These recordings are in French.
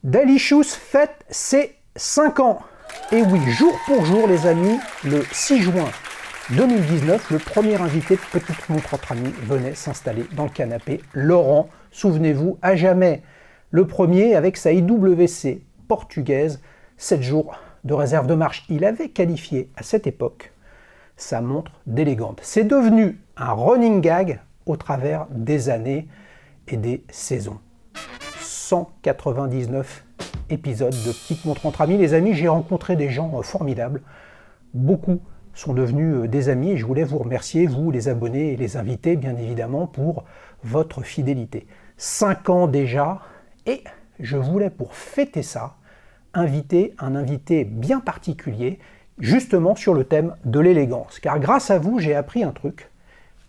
Delicious fête ses 5 ans. Et oui, jour pour jour, les amis, le 6 juin 2019, le premier invité de Petite Montre entre amis venait s'installer dans le canapé. Laurent, souvenez-vous, à jamais, le premier avec sa IWC portugaise, 7 jours de réserve de marche. Il avait qualifié à cette époque sa montre d'élégante. C'est devenu un running gag au travers des années et des saisons. 199 épisodes de Petite Montre entre amis. Les amis, j'ai rencontré des gens formidables. Beaucoup sont devenus des amis et je voulais vous remercier, vous les abonnés et les invités, bien évidemment, pour votre fidélité. 5 ans déjà, et je voulais, pour fêter ça, inviter un invité bien particulier, justement sur le thème de l'élégance. Car grâce à vous, j'ai appris un truc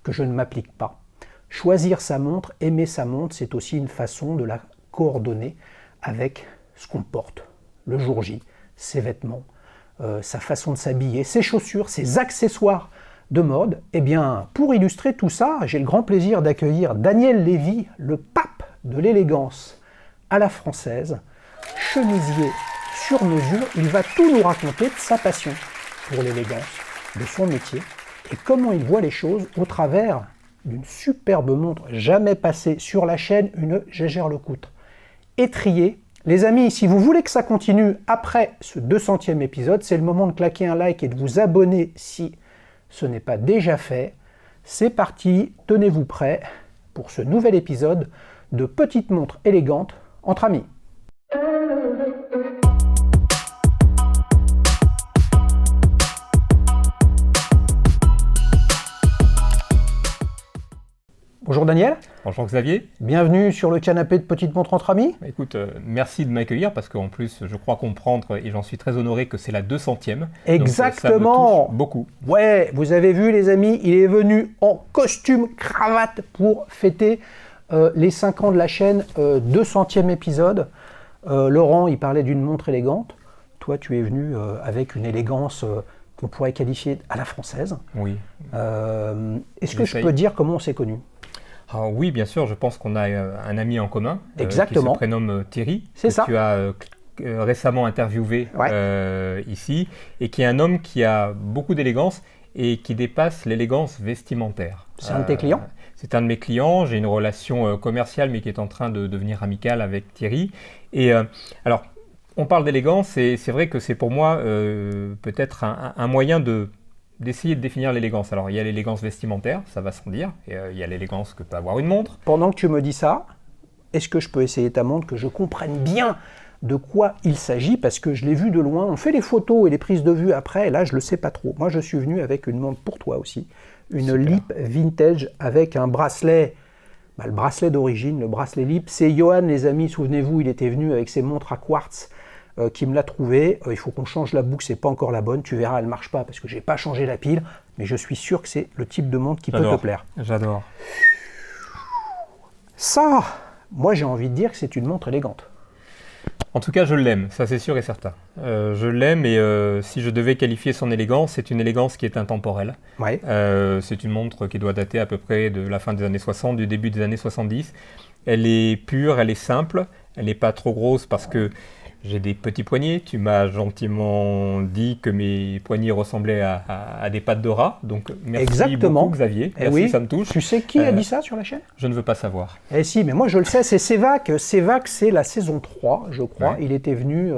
que je ne m'applique pas. Choisir sa montre, aimer sa montre, c'est aussi une façon de la coordonner avec ce qu'on porte le jour J, ses vêtements, sa façon de s'habiller, ses chaussures, ses accessoires de mode. Et bien, pour illustrer tout ça, j'ai le grand plaisir d'accueillir Daniel Lévy, le pape de l'élégance à la française, chemisier sur mesure. Il va tout nous raconter de sa passion pour l'élégance, de son métier, et comment il voit les choses au travers d'une superbe montre jamais passée sur la chaîne, une Jaeger-LeCoultre étriée. Les amis, si vous voulez que ça continue après ce 200e épisode, c'est le moment de claquer un like et de vous abonner si ce n'est pas déjà fait. C'est parti, tenez-vous prêts pour ce nouvel épisode de Petite Montre élégante entre amis. Bonjour Daniel. Bonjour Xavier. Bienvenue sur le canapé de Petite Montre entre amis. Écoute, merci de m'accueillir parce qu'en plus, je crois comprendre et j'en suis très honoré que c'est la 200e. Exactement. Donc, ça me touche beaucoup. Ouais, vous avez vu les amis, il est venu en costume cravate pour fêter les 5 ans de la chaîne, 200e épisode. Laurent, il parlait d'une montre élégante. Toi, tu es venu avec une élégance qu'on pourrait qualifier à la française. Oui. Est-ce que je peux dire comment on s'est connus ? Alors, oui, bien sûr, je pense qu'on a un ami en commun Exactement. qui se prénomme Thierry, c'est ça. Tu as récemment interviewé ici, et qui est un homme qui a beaucoup d'élégance et qui dépasse l'élégance vestimentaire. C'est un de tes clients ? C'est un de mes clients, j'ai une relation commerciale mais qui est en train de devenir amicale avec Thierry. Et alors, on parle d'élégance et c'est vrai que c'est pour moi peut-être un moyen d'essayer de définir l'élégance. Alors, il y a l'élégance vestimentaire, ça va sans dire, et il y a l'élégance que peut avoir une montre. Pendant que tu me dis ça, est-ce que je peux essayer ta montre, que je comprenne bien de quoi il s'agit, parce que je l'ai vu de loin, on fait les photos et les prises de vue après, et là je ne le sais pas trop. Moi je suis venu avec une montre pour toi aussi, une Super. Lip vintage avec un bracelet, le bracelet d'origine, le bracelet Lip. C'est Johan les amis, souvenez-vous, il était venu avec ses montres à quartz, qui me l'a trouvé. Il faut qu'on change la boucle, c'est pas encore la bonne, tu verras, elle ne marche pas parce que j'ai pas changé la pile, mais je suis sûr que c'est le type de montre qui peut te plaire. J'adore. Ça, moi j'ai envie de dire que c'est une montre élégante. En tout cas, je l'aime, ça c'est sûr et certain. Je l'aime et si je devais qualifier son élégance, c'est une élégance qui est intemporelle. Ouais. C'est une montre qui doit dater à peu près de la fin des années 60, du début des années 70. Elle est pure, elle est simple, elle n'est pas trop grosse parce que j'ai des petits poignets. Tu m'as gentiment dit que mes poignets ressemblaient à des pattes de rat. Donc merci beaucoup Xavier. Merci, oui. Ça me touche. Tu sais qui a dit ça sur la chaîne ? Je ne veux pas savoir. Eh si, mais moi je le sais, c'est Sévac. Sévac, c'est la saison 3, je crois. Ouais. Il était venu...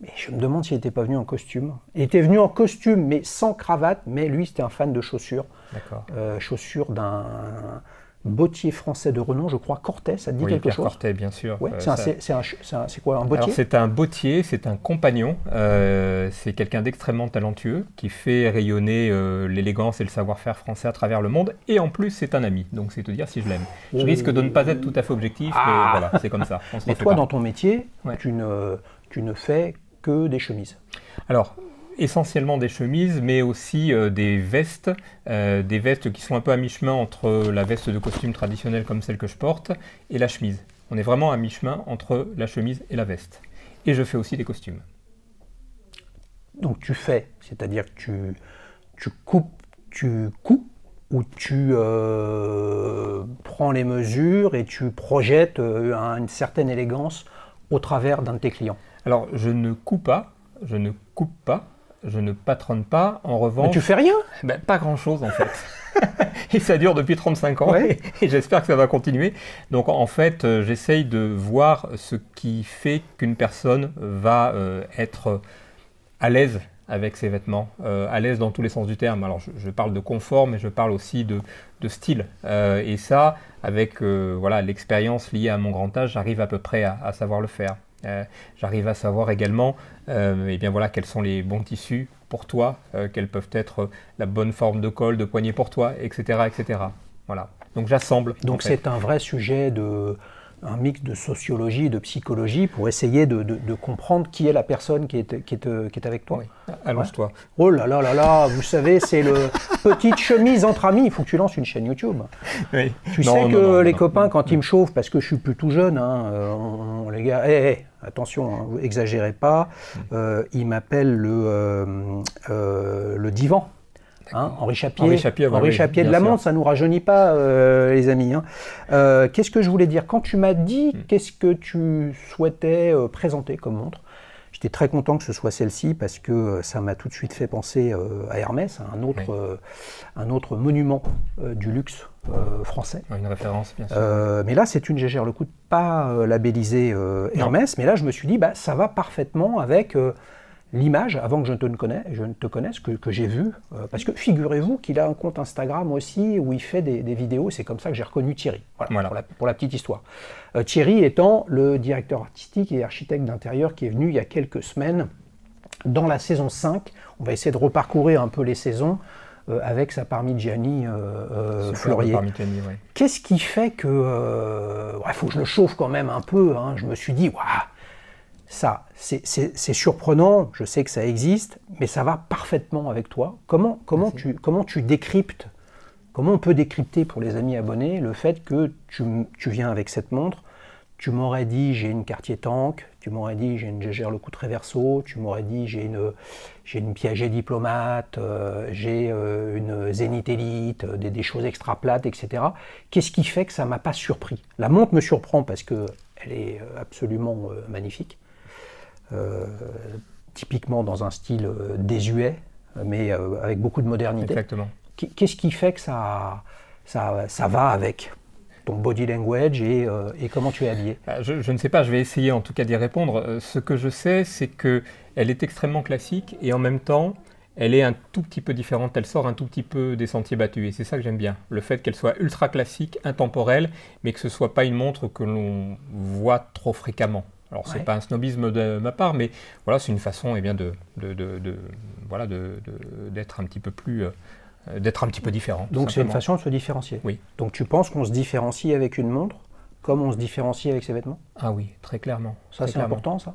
mais je me demande s'il n'était pas venu en costume. Il était venu en costume, mais sans cravate. Mais lui, c'était un fan de chaussures. D'accord. Chaussures d'un bottier français de renom, je crois, Cortet, ça te dit quelque Pierre chose ? Cortet, bien sûr. Ouais, c'est quoi, un bottier ? Alors c'est un bottier, c'est un compagnon, c'est quelqu'un d'extrêmement talentueux qui fait rayonner l'élégance et le savoir-faire français à travers le monde, et en plus c'est un ami, donc c'est te dire si je l'aime. Je risque de ne pas être tout à fait objectif, mais voilà, c'est comme ça. Et toi, dans ton métier, ouais. tu ne fais que des chemises ? Alors, essentiellement des chemises, mais aussi des vestes qui sont un peu à mi-chemin entre la veste de costume traditionnelle comme celle que je porte et la chemise. On est vraiment à mi-chemin entre la chemise et la veste. Et je fais aussi des costumes. Donc tu fais, c'est-à-dire que tu coupes, tu couds, ou tu prends les mesures et tu projettes une certaine élégance au travers d'un de tes clients? Alors, je ne coupe pas, je ne patronne pas. En Mais revanche, tu fais rien? pas grand-chose en fait. Et ça dure depuis 35 ans Ouais. et j'espère que ça va continuer. Donc en fait, j'essaye de voir ce qui fait qu'une personne va être à l'aise avec ses vêtements, à l'aise dans tous les sens du terme. Alors je parle de confort, mais je parle aussi de style. Et ça, avec voilà, l'expérience liée à mon grand âge, j'arrive à peu près à savoir le faire. J'arrive à savoir également eh bien voilà, quels sont les bons tissus pour toi, quelles peuvent être la bonne forme de col, de poignet pour toi, etc. etc. Voilà. Donc j'assemble. Donc c'est un vrai sujet un mix de sociologie, de psychologie pour essayer de comprendre qui est la personne qui est avec toi. Oui. Allonge-toi. Ouais. Oh là là là là, vous savez, c'est le petite chemise entre amis. Il faut que tu lances une chaîne YouTube. Oui. Tu sais que les copains, quand ils me chauffent, parce que je suis plus tout jeune, les gars, attention, hein, vous exagérez pas, ils m'appellent le divan. Hein, Henri Chapier, Henri Chapier de Lamande, ça ne nous rajeunit pas, les amis. Hein. Qu'est-ce que je voulais dire? Quand tu m'as dit qu'est-ce que tu souhaitais présenter comme montre, j'étais très content que ce soit celle-ci parce que ça m'a tout de suite fait penser à Hermès, un autre monument du luxe français. Une référence, bien sûr. Mais là, c'est une Gégère Lecoultre pas labellisée Hermès, mais là, je me suis dit, ça va parfaitement avec l'image, avant que je ne te connaisse, que j'ai vu, parce que figurez-vous qu'il a un compte Instagram aussi où il fait des vidéos, c'est comme ça que j'ai reconnu Thierry, voilà. Pour la petite histoire. Thierry étant le directeur artistique et architecte d'intérieur qui est venu il y a quelques semaines dans la saison 5, on va essayer de reparcourir un peu les saisons avec sa Parmigiani Fleurier. Parmigiani, ouais. Qu'est-ce qui fait que... faut que je le chauffe quand même un peu, hein, je me suis dit, waouh, ça, c'est surprenant, je sais que ça existe, mais ça va parfaitement avec toi. Comment tu décryptes, comment on peut décrypter pour les amis abonnés le fait que tu viens avec cette montre? Tu m'aurais dit j'ai une Cartier Tank, tu m'aurais dit j'ai une Gégère Lecoultre Reverso, tu m'aurais dit j'ai une Piaget Diplomate, j'ai une Zenith Elite, des choses extra plates, etc. Qu'est-ce qui fait que ça ne m'a pas surpris? La montre me surprend parce qu'elle est absolument magnifique. Typiquement dans un style désuet, mais avec beaucoup de modernité. Exactement. Qu'est-ce qui fait que ça va avec ton body language et comment tu es habillé? Je ne sais pas, je vais essayer en tout cas d'y répondre. Ce que je sais, c'est qu'elle est extrêmement classique et en même temps, elle est un tout petit peu différente, elle sort un tout petit peu des sentiers battus et c'est ça que j'aime bien. Le fait qu'elle soit ultra classique, intemporelle, mais que ce ne soit pas une montre que l'on voit trop fréquemment. Alors, c'est pas un snobisme de ma part, mais voilà, c'est une façon d'être un petit peu plus, d'être un petit peu différent. Donc, c'est une façon de se différencier. Oui. Donc, tu penses qu'on se différencie avec une montre comme on se différencie avec ses vêtements? Ah oui, très clairement. Ça, c'est important, ça?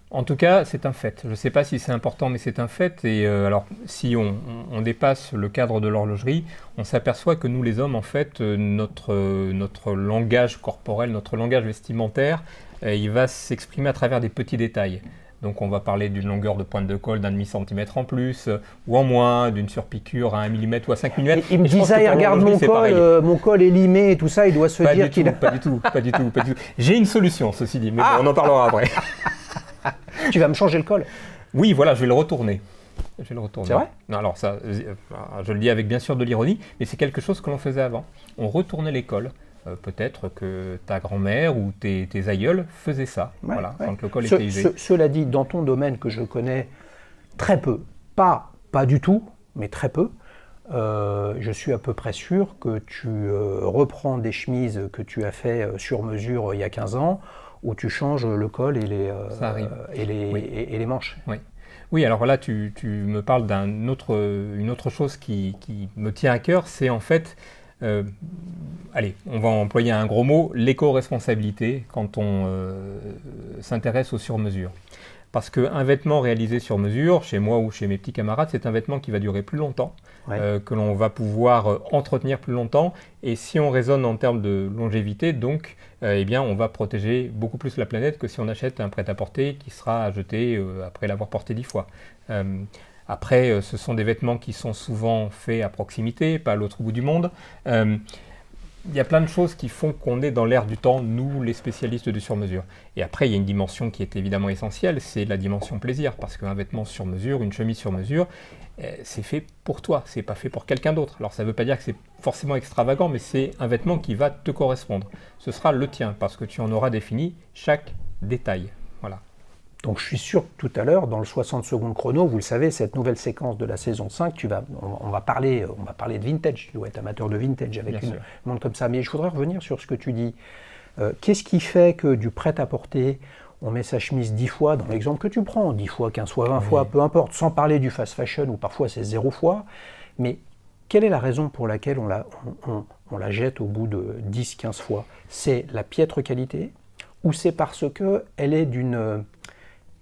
En tout cas, c'est un fait. Je ne sais pas si c'est important, mais c'est un fait. Et alors, si on dépasse le cadre de l'horlogerie, on s'aperçoit que nous, les hommes, en fait, notre langage corporel, notre langage vestimentaire, il va s'exprimer à travers des petits détails. Donc on va parler d'une longueur de pointe de colle d'un demi-centimètre en plus ou en moins, d'une surpiqûre à 1 mm ou à 5 mm. Il me disait, regarde mon col est limé et tout ça, il doit se dire qu'il a... Pas du tout. J'ai une solution, ceci dit, mais bon, on en parlera après. Tu vas me changer le col? Oui, voilà, je vais le retourner. C'est vrai? Non, alors ça, je le dis avec bien sûr de l'ironie, mais c'est quelque chose que l'on faisait avant. On retournait les cols. Peut-être que ta grand-mère ou tes aïeuls faisaient ça, quand le col était usé. Cela dit, dans ton domaine que je connais très peu, pas du tout, mais très peu, je suis à peu près sûr que tu reprends des chemises que tu as fait sur mesure il y a 15 ans, où tu changes le col et les manches. Oui, alors là, tu me parles d'une autre chose qui me tient à cœur, c'est en fait... allez, on va employer un gros mot, l'éco-responsabilité quand on s'intéresse aux sur-mesures. Parce qu'un vêtement réalisé sur mesure, chez moi ou chez mes petits camarades, c'est un vêtement qui va durer plus longtemps, que l'on va pouvoir entretenir plus longtemps. Et si on raisonne en termes de longévité, donc, eh bien, on va protéger beaucoup plus la planète que si on achète un prêt-à-porter qui sera jeté après l'avoir porté 10 fois. Après, ce sont des vêtements qui sont souvent faits à proximité, pas à l'autre bout du monde. il y a plein de choses qui font qu'on est dans l'air du temps, nous, les spécialistes du sur-mesure. Et après, il y a une dimension qui est évidemment essentielle, c'est la dimension plaisir. Parce qu'un vêtement sur mesure, une chemise sur mesure, c'est fait pour toi, c'est pas fait pour quelqu'un d'autre. Alors ça ne veut pas dire que c'est forcément extravagant, mais c'est un vêtement qui va te correspondre. Ce sera le tien, parce que tu en auras défini chaque détail. Voilà. Donc je suis sûr que tout à l'heure, dans le 60 secondes chrono, vous le savez, cette nouvelle séquence de la saison 5, on va parler de vintage, tu dois être amateur de vintage avec une montre comme ça. Mais je voudrais revenir sur ce que tu dis. Qu'est-ce qui fait que du prêt-à-porter, on met sa chemise 10 fois, dans l'exemple que tu prends, 10 fois, 15 fois, 20 fois, peu importe, sans parler du fast fashion, où parfois c'est 0 fois, mais quelle est la raison pour laquelle on la jette au bout de 10, 15 fois? C'est la piètre qualité, ou c'est parce qu'elle est d'une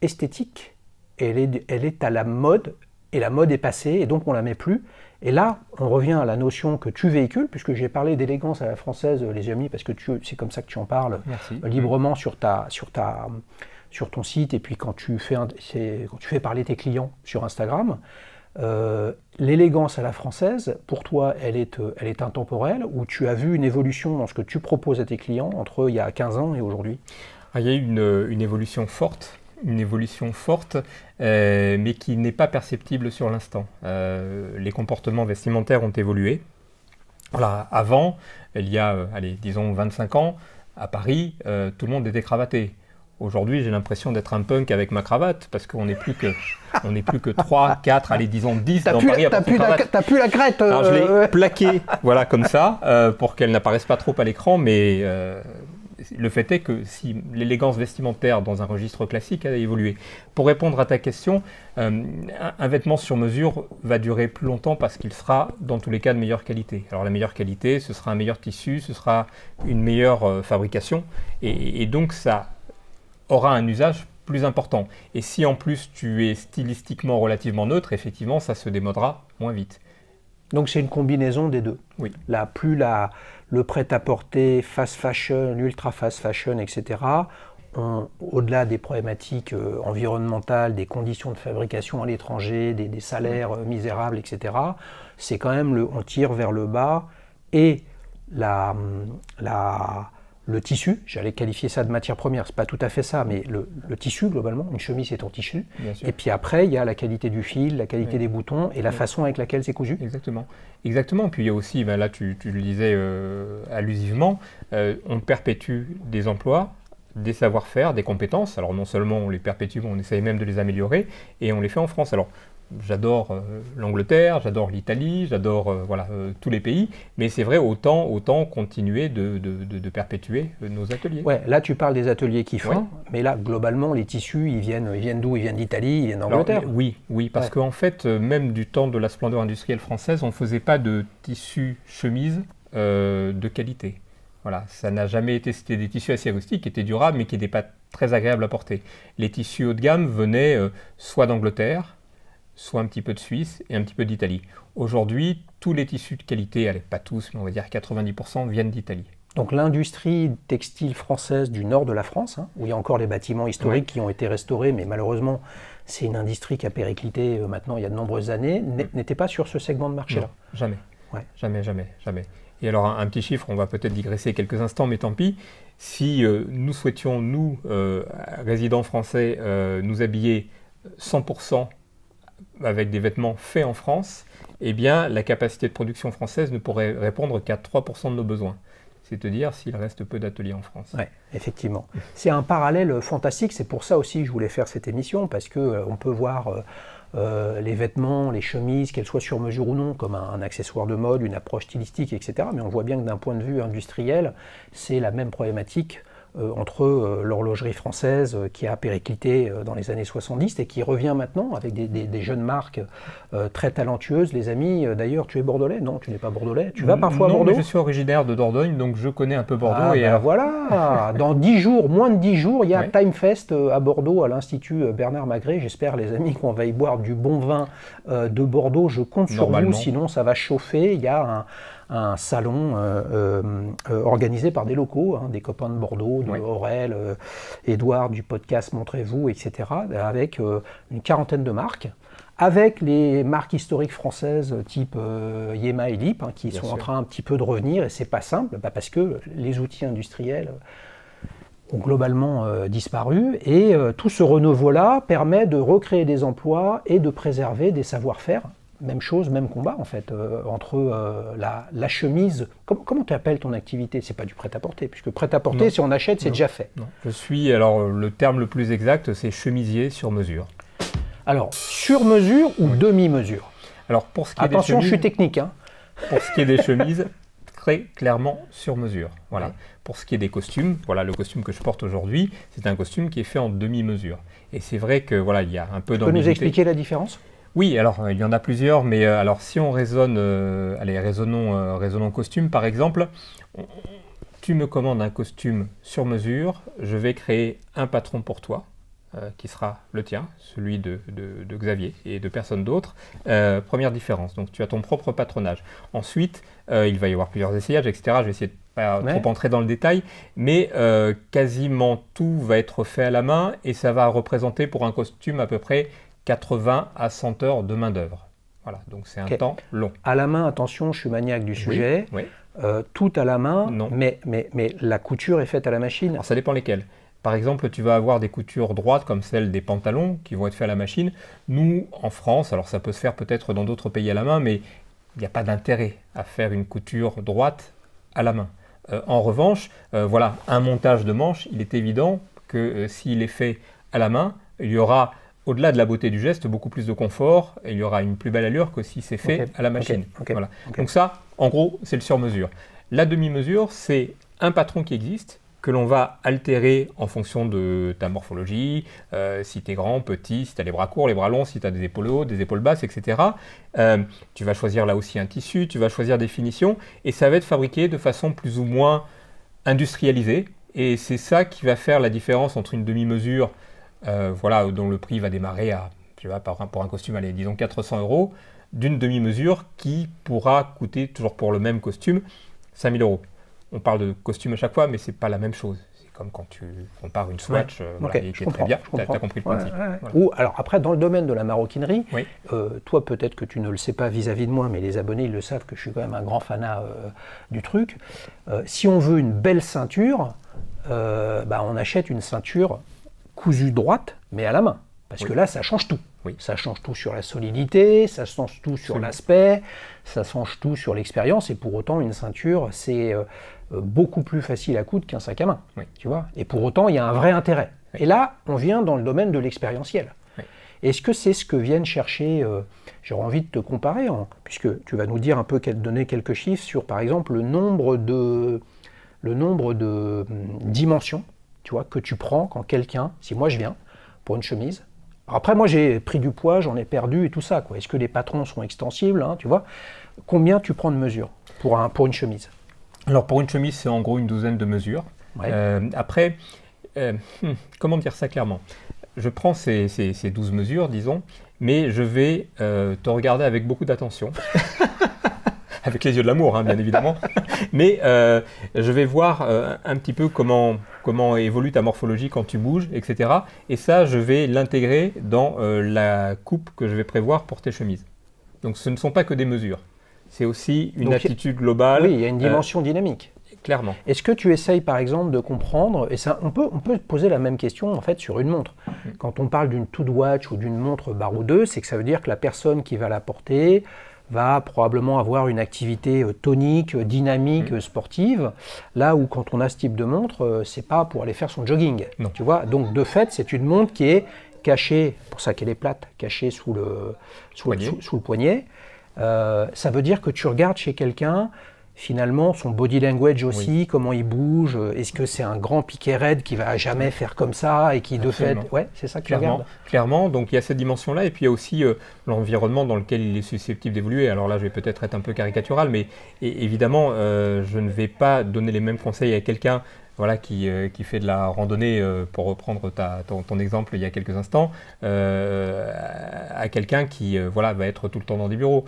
esthétique, elle est à la mode, et la mode est passée, et donc on ne la met plus. Et là, on revient à la notion que tu véhicules, puisque j'ai parlé d'élégance à la française, les amis, parce que c'est comme ça que tu en parles librement sur ton site, et puis quand tu fais parler tes clients sur Instagram. L'élégance à la française, pour toi, elle est intemporelle, ou tu as vu une évolution dans ce que tu proposes à tes clients entre il y a 15 ans et aujourd'hui? Il y a eu une évolution forte. Mais qui n'est pas perceptible sur l'instant. Les comportements vestimentaires ont évolué. Voilà, avant, il y a, disons 25 ans, à Paris, tout le monde était cravaté. Aujourd'hui, j'ai l'impression d'être un punk avec ma cravate, parce qu'on n'est plus que 3, 4, disons 10 dans Paris à porter cravate. T'as plus la crête. Alors, je l'ai plaquée, voilà, comme ça, pour qu'elle n'apparaisse pas trop à l'écran, mais le fait est que si l'élégance vestimentaire dans un registre classique a évolué. Pour répondre à ta question, un vêtement sur mesure va durer plus longtemps parce qu'il sera dans tous les cas de meilleure qualité. Alors la meilleure qualité, ce sera un meilleur tissu, ce sera une meilleure fabrication, et donc ça aura un usage plus important. Et si en plus tu es stylistiquement relativement neutre, effectivement ça se démodera moins vite. Donc c'est une combinaison des deux. Oui. Le prêt-à-porter, fast fashion, ultra fast fashion, etc., au-delà des problématiques environnementales, des conditions de fabrication à l'étranger, des salaires misérables, etc., c'est quand même on tire vers le bas, et le tissu, j'allais qualifier ça de matière première, c'est pas tout à fait ça, mais le tissu globalement, une chemise est en tissu, et puis après il y a la qualité du fil, la qualité des boutons et la façon avec laquelle c'est cousu. Exactement, puis il y a aussi, là tu le disais allusivement, on perpétue des emplois, des savoir-faire, des compétences, alors non seulement on les perpétue, on essaye même de les améliorer, et on les fait en France. Alors j'adore l'Angleterre, j'adore l'Italie, j'adore tous les pays, mais c'est vrai, autant continuer de perpétuer nos ateliers. Ouais, là tu parles des ateliers qui font, mais là globalement les tissus, ils viennent d'où? Ils viennent d'Italie, ils viennent d'Angleterre. Oui, parce qu'en fait, même du temps de la splendeur industrielle française, on ne faisait pas de tissus chemise de qualité. Voilà, ça n'a jamais été, c'était des tissus assez rustiques, qui étaient durables, mais qui n'étaient pas très agréables à porter. Les tissus haut de gamme venaient soit d'Angleterre, soit un petit peu de Suisse et un petit peu d'Italie. Aujourd'hui, tous les tissus de qualité, allez, pas tous, mais on va dire 90% viennent d'Italie. Donc l'industrie textile française du nord de la France, où il y a encore les bâtiments historiques qui ont été restaurés, mais malheureusement, c'est une industrie qui a périclité maintenant il y a de nombreuses années, n'était pas sur ce segment de marché-là. Non, jamais. Ouais. Jamais. Et alors un petit chiffre, on va peut-être digresser quelques instants, mais tant pis. Si nous souhaitions, nous, résidents français, nous habiller 100% avec des vêtements faits en France, eh bien la capacité de production française ne pourrait répondre qu'à 3% de nos besoins. C'est-à-dire s'il reste peu d'ateliers en France. Oui, effectivement. C'est un parallèle fantastique, c'est pour ça aussi que je voulais faire cette émission, parce qu'on peut voir les vêtements, les chemises, qu'elles soient sur mesure ou non, comme un accessoire de mode, une approche stylistique, etc. Mais on voit bien que d'un point de vue industriel, c'est la même problématique entre l'horlogerie française qui a périclité dans les années 70 et qui revient maintenant avec des jeunes marques très talentueuses. Les amis, d'ailleurs, tu es bordelais? Non, tu n'es pas bordelais. Tu vas parfois à Bordeaux? Non, mais je suis originaire de Dordogne, donc je connais un peu Bordeaux. Voilà. Dans 10 jours, moins de 10 jours, il y a Timefest à Bordeaux, à l'Institut Bernard Magret. J'espère, les amis, qu'on va y boire du bon vin de Bordeaux. Je compte sur vous, sinon ça va chauffer. Il y a un salon organisé par des locaux, hein, des copains de Bordeaux, de Aurel, Édouard du podcast Montrez-vous, etc., avec une quarantaine de marques, avec les marques historiques françaises type Yema et Lip, hein, qui sont en train un petit peu de revenir, et c'est pas simple, parce que les outils industriels ont globalement disparu, et tout ce renouveau-là permet de recréer des emplois et de préserver des savoir-faire. Même chose, même combat en fait, entre la chemise. Comment tu appelles ton activité? C'est pas du prêt-à-porter, puisque prêt-à-porter, si on achète, c'est déjà fait. Non. Je suis, alors le terme le plus exact, c'est chemisier sur mesure. Alors, sur mesure ou demi-mesure? Alors, pour ce qui est attention, des chemises, je suis technique. Hein. Pour ce qui est des chemises, très clairement sur mesure. Voilà. Ouais. Pour ce qui est des costumes, voilà le costume que je porte aujourd'hui, c'est un costume qui est fait en demi-mesure. Et c'est vrai que voilà, il y a un peu d'ambiguïté. Tu peux nous expliquer la différence? Oui, alors il y en a plusieurs, mais alors si on raisonne, raisonnons costume par exemple, tu me commandes un costume sur mesure, je vais créer un patron pour toi, qui sera le tien, celui de Xavier et de personne d'autre. Première différence, donc tu as ton propre patronage. Ensuite, il va y avoir plusieurs essayages, etc. Je vais essayer de pas trop entrer dans le détail, mais quasiment tout va être fait à la main et ça va représenter pour un costume à peu près 80 à 100 heures de main-d'œuvre. Voilà, donc c'est un temps long. À la main, attention, je suis maniaque du sujet. Oui. Tout à la main, non. Mais la couture est faite à la machine. Alors ça dépend lesquelles. Par exemple, tu vas avoir des coutures droites comme celles des pantalons qui vont être faits à la machine. Nous, en France, alors ça peut se faire peut-être dans d'autres pays à la main, mais il n'y a pas d'intérêt à faire une couture droite à la main. En revanche, voilà, un montage de manches, il est évident que s'il est fait à la main, il y aura, au-delà de la beauté du geste, beaucoup plus de confort et il y aura une plus belle allure que si c'est fait à la machine. Voilà. Donc ça, en gros, c'est le sur-mesure. La demi-mesure, c'est un patron qui existe, que l'on va altérer en fonction de ta morphologie, si tu es grand, petit, si tu as les bras courts, les bras longs, si tu as des épaules hautes, des épaules basses, etc. Tu vas choisir là aussi un tissu, tu vas choisir des finitions, et ça va être fabriqué de façon plus ou moins industrialisée. Et c'est ça qui va faire la différence entre une demi-mesure, voilà, dont le prix va démarrer à, je sais pas, pour un costume, allez, disons 400 €, d'une demi-mesure qui pourra coûter, toujours pour le même costume, 5 000 €. On parle de costume à chaque fois, mais c'est pas la même chose. C'est comme quand tu compares une Swatch, voilà, qui est très bien, tu as compris le principe. Voilà. Ou, alors après, dans le domaine de la maroquinerie, toi peut-être que tu ne le sais pas vis-à-vis de moi, mais les abonnés ils le savent que je suis quand même un grand fanat du truc. Si on veut une belle ceinture, on achète une ceinture cousue droite, mais à la main. Parce que là, ça change tout. Ça change tout sur la solidité, ça change tout sur l'aspect, ça change tout sur l'expérience. Et pour autant, une ceinture, c'est beaucoup plus facile à coudre qu'un sac à main. Tu vois. Et pour autant, il y a un vrai intérêt. Et là, on vient dans le domaine de l'expérientiel. Est-ce que c'est ce que viennent chercher, j'aurais envie de te comparer, puisque tu vas nous dire un peu, donner quelques chiffres sur, par exemple, le nombre de dimensions, tu vois, que tu prends quand quelqu'un, si moi je viens pour une chemise. Après, moi, j'ai pris du poids, j'en ai perdu et tout ça, quoi. Est-ce que les patrons sont extensibles, hein, tu vois? Combien tu prends de mesures pour une chemise? Alors, pour une chemise, c'est en gros une douzaine de mesures. Après, comment dire ça clairement? Je prends ces 12 mesures, disons, mais je vais te regarder avec beaucoup d'attention. Avec les yeux de l'amour, hein, bien évidemment. Mais je vais voir un petit peu comment évolue ta morphologie quand tu bouges, etc. Et ça, je vais l'intégrer dans la coupe que je vais prévoir pour tes chemises. Donc ce ne sont pas que des mesures. C'est aussi une attitude globale. Oui, il y a une dimension dynamique. Clairement. Est-ce que tu essayes par exemple de comprendre, et ça, on peut poser la même question en fait sur une montre. Quand on parle d'une TwoWatch ou d'une montre baroudeuse, c'est que ça veut dire que la personne qui va la porter va probablement avoir une activité tonique, dynamique, sportive, là où quand on a ce type de montre, c'est pas pour aller faire son jogging. Non. Tu vois. Donc de fait, c'est une montre qui est cachée, pour ça qu'elle est plate, cachée sous le poignet. Ça veut dire que tu regardes chez quelqu'un, finalement, son body language aussi, comment il bouge, est-ce que c'est un grand piquet raide qui va jamais faire comme ça et qui de fait... Ouais, c'est ça que tu regardes. Clairement, donc il y a cette dimension-là et puis il y a aussi l'environnement dans lequel il est susceptible d'évoluer. Alors là, je vais peut-être être un peu caricatural, mais évidemment, je ne vais pas donner les mêmes conseils à quelqu'un qui fait de la randonnée, pour reprendre ton exemple il y a quelques instants, à quelqu'un qui va être tout le temps dans des bureaux.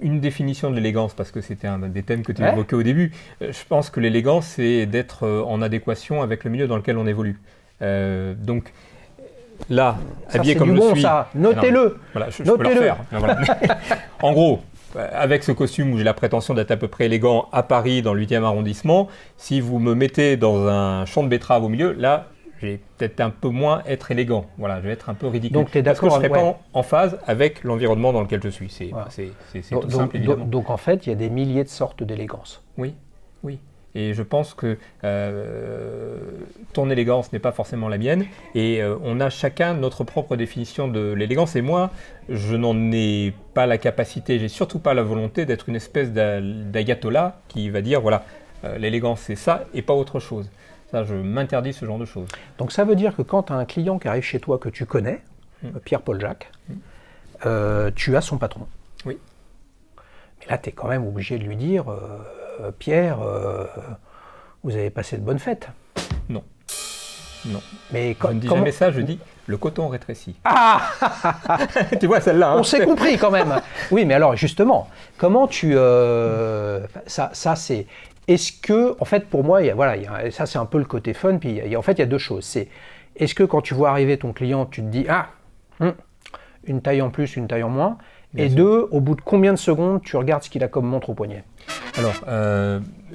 une définition de l'élégance, parce que c'était un des thèmes que tu évoquais au début. Je pense que l'élégance, c'est d'être en adéquation avec le milieu dans lequel on évolue. Donc là, Ça, habillé c'est comme du je bon, suis... ça. Notez-le. Voilà, je peux le refaire. Voilà. En gros, avec ce costume où j'ai la prétention d'être à peu près élégant à Paris, dans le 8e arrondissement, si vous me mettez dans un champ de betteraves au milieu, là, je vais peut-être un peu moins être élégant. Voilà, je vais être un peu ridicule. Donc, tu es d'accord, parce que je ne serai pas en phase avec l'environnement dans lequel je suis. C'est tout simple, évidemment. Donc, en fait, il y a des milliers de sortes d'élégance. Oui, oui. Et je pense que ton élégance n'est pas forcément la mienne. Et on a chacun notre propre définition de l'élégance. Et moi, je n'en ai pas la capacité, j'ai surtout pas la volonté d'être une espèce d'ayatollah qui va dire, voilà, l'élégance c'est ça et pas autre chose. Ça, je m'interdis ce genre de choses. Donc ça veut dire que quand tu as un client qui arrive chez toi que tu connais, Pierre-Paul Jacques, tu as son patron. Oui. Mais là, tu es quand même obligé de lui dire, Pierre, vous avez passé de bonnes fêtes. Non. Non. Mais je ne dis jamais ça, je dis le coton rétrécit. Ah tu vois celle-là. Hein. On s'est compris quand même. Oui, mais alors justement, comment tu... ça c'est... Est-ce que, en fait, pour moi, ça c'est un peu le côté fun, puis en fait, il y a deux choses. C'est, est-ce que quand tu vois arriver ton client, tu te dis, une taille en plus, une taille en moins, et deux, au bout de combien de secondes, tu regardes ce qu'il a comme montre au poignet? Alors,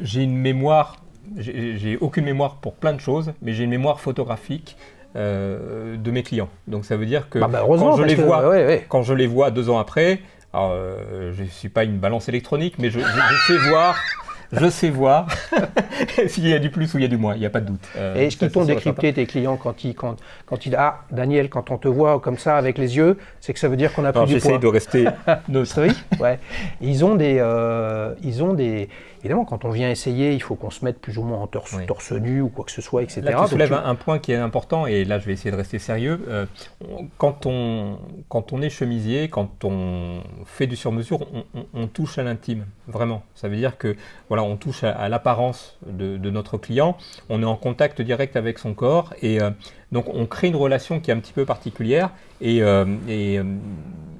j'ai une mémoire, j'ai aucune mémoire pour plein de choses, mais j'ai une mémoire photographique de mes clients. Donc ça veut dire que quand je les vois 2 ans après, alors, je ne suis pas une balance électronique, mais je sais voir... Je sais voir s'il y a du plus ou il y a du moins, il n'y a pas de doute. Et est-ce qu'ils t'ont décrypté tes clients quand Daniel, quand on te voit comme ça avec les yeux, c'est que ça veut dire qu'on a plus du poids. J'essaie de rester neutre. Oui, ouais. Ils ont des... Évidemment, quand on vient essayer, il faut qu'on se mette plus ou moins en torse nu ou quoi que ce soit, etc. Là, tu soulèves un point qui est important, et là, je vais essayer de rester sérieux. Quand on est chemisier, quand on fait du sur-mesure, on touche à l'intime, vraiment. Ça veut dire que, voilà, on touche à l'apparence de notre client, on est en contact direct avec son corps, et donc on crée une relation qui est un petit peu particulière, et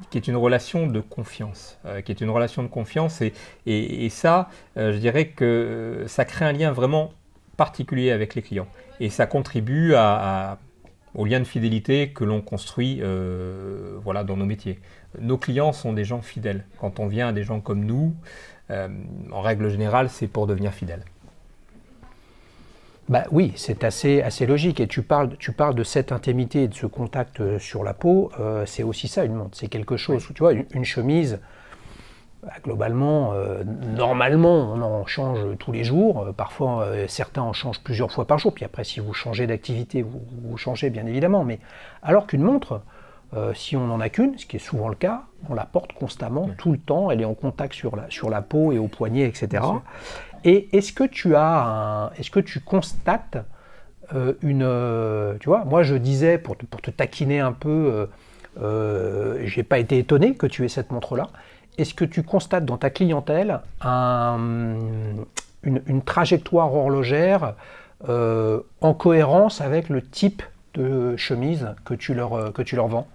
qui est une relation de confiance, et ça, je dirais que ça crée un lien vraiment particulier avec les clients, et ça contribue au lien de fidélité que l'on construit dans nos métiers. Nos clients sont des gens fidèles. Quand on vient à des gens comme nous, en règle générale, c'est pour devenir fidèle. Bah oui, c'est assez logique. Et tu parles de cette intimité et de ce contact sur la peau. C'est aussi ça, une montre. C'est quelque chose. Oui. Tu vois, une chemise, globalement, normalement, on en change tous les jours. Parfois, certains en changent plusieurs fois par jour. Puis après, si vous changez d'activité, vous changez bien évidemment. Mais alors qu'une montre, si on n'en a qu'une, ce qui est souvent le cas, on la porte constamment, tout le temps. Elle est en contact sur la peau et au poignet, etc. Et est-ce que tu constates tu vois, moi je disais, pour te taquiner un peu, j'ai pas été étonné que tu aies cette montre-là. Est-ce que tu constates dans ta clientèle une trajectoire horlogère en cohérence avec le type de chemise que tu leur vends?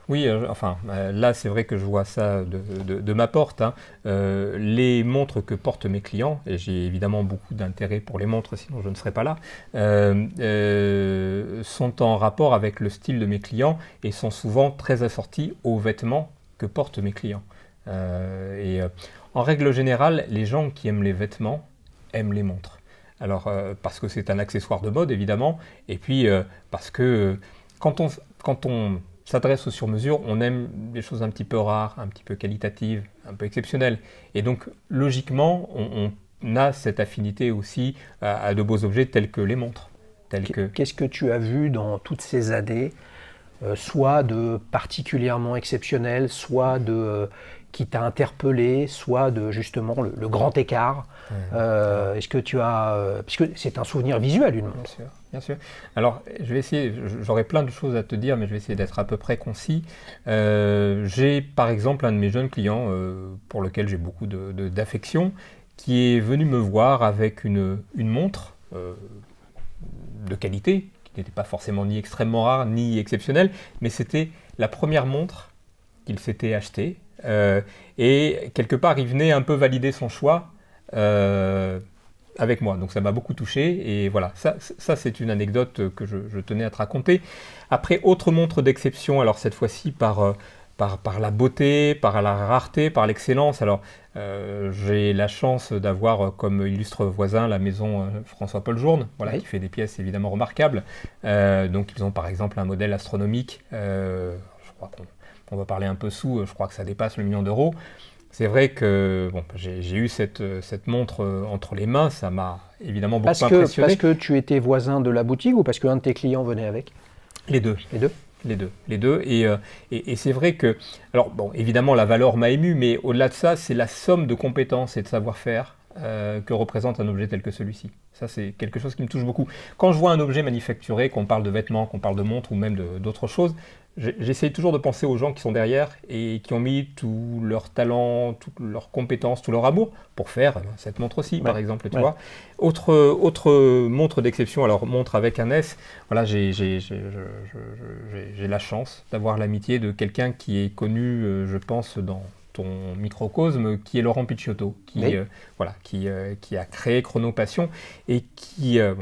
Oui, là c'est vrai que je vois ça de ma porte. Hein. Les montres que portent mes clients, et j'ai évidemment beaucoup d'intérêt pour les montres, sinon je ne serais pas là, sont en rapport avec le style de mes clients et sont souvent très assortis aux vêtements que portent mes clients. En règle générale, les gens qui aiment les vêtements aiment les montres. Alors, parce que c'est un accessoire de mode, évidemment, et puis parce que quand on s'adresse au sur-mesure, on aime des choses un petit peu rares, un petit peu qualitatives, un peu exceptionnelles. Et donc, logiquement, on a cette affinité aussi à de beaux objets tels que les montres. Qu'est-ce que tu as vu dans toutes ces années, soit de particulièrement exceptionnel, soit de... qui t'a interpellé, soit de justement le grand écart. Est-ce que tu as... puisque c'est un souvenir visuel, une montre. Bien sûr. Alors, je vais essayer, j'aurais plein de choses à te dire, mais je vais essayer d'être à peu près concis. J'ai par exemple un de mes jeunes clients, pour lequel j'ai beaucoup d'affection, qui est venu me voir avec une montre de qualité, qui n'était pas forcément ni extrêmement rare, ni exceptionnelle, mais c'était la première montre qu'il s'était acheté. Et quelque part, il venait un peu valider son choix avec moi. Donc ça m'a beaucoup touché. Et voilà, ça c'est une anecdote que je tenais à te raconter. Après, autre montre d'exception, alors cette fois-ci par la beauté, par la rareté, par l'excellence. Alors, j'ai la chance d'avoir comme illustre voisin la maison François-Paul Journe, voilà, Oui. qui fait des pièces évidemment remarquables. Donc, ils ont par exemple un modèle astronomique, je crois qu'on va parler un peu sous, je crois que ça dépasse le million d'euros. C'est vrai que bon, j'ai eu cette montre entre les mains, ça m'a évidemment beaucoup impressionné. Parce que tu étais voisin de la boutique ou parce qu'un de tes clients venait avec? Les deux. Les deux? Les deux. Et c'est vrai que, alors bon, évidemment la valeur m'a ému, mais au-delà de ça, c'est la somme de compétences et de savoir-faire que représente un objet tel que celui-ci. Ça, c'est quelque chose qui me touche beaucoup. Quand je vois un objet manufacturé, qu'on parle de vêtements, qu'on parle de montres ou même d'autres choses, j'essaye toujours de penser aux gens qui sont derrière et qui ont mis tout leur talent, toutes leurs compétences, tout leur amour pour faire cette montre aussi, par exemple, tu vois. Autre montre d'exception, alors montre avec un S, voilà, j'ai la chance d'avoir l'amitié de quelqu'un qui est connu, je pense, dans ton microcosme, qui est Laurent Picciotto, qui a créé Chronopassion et qui est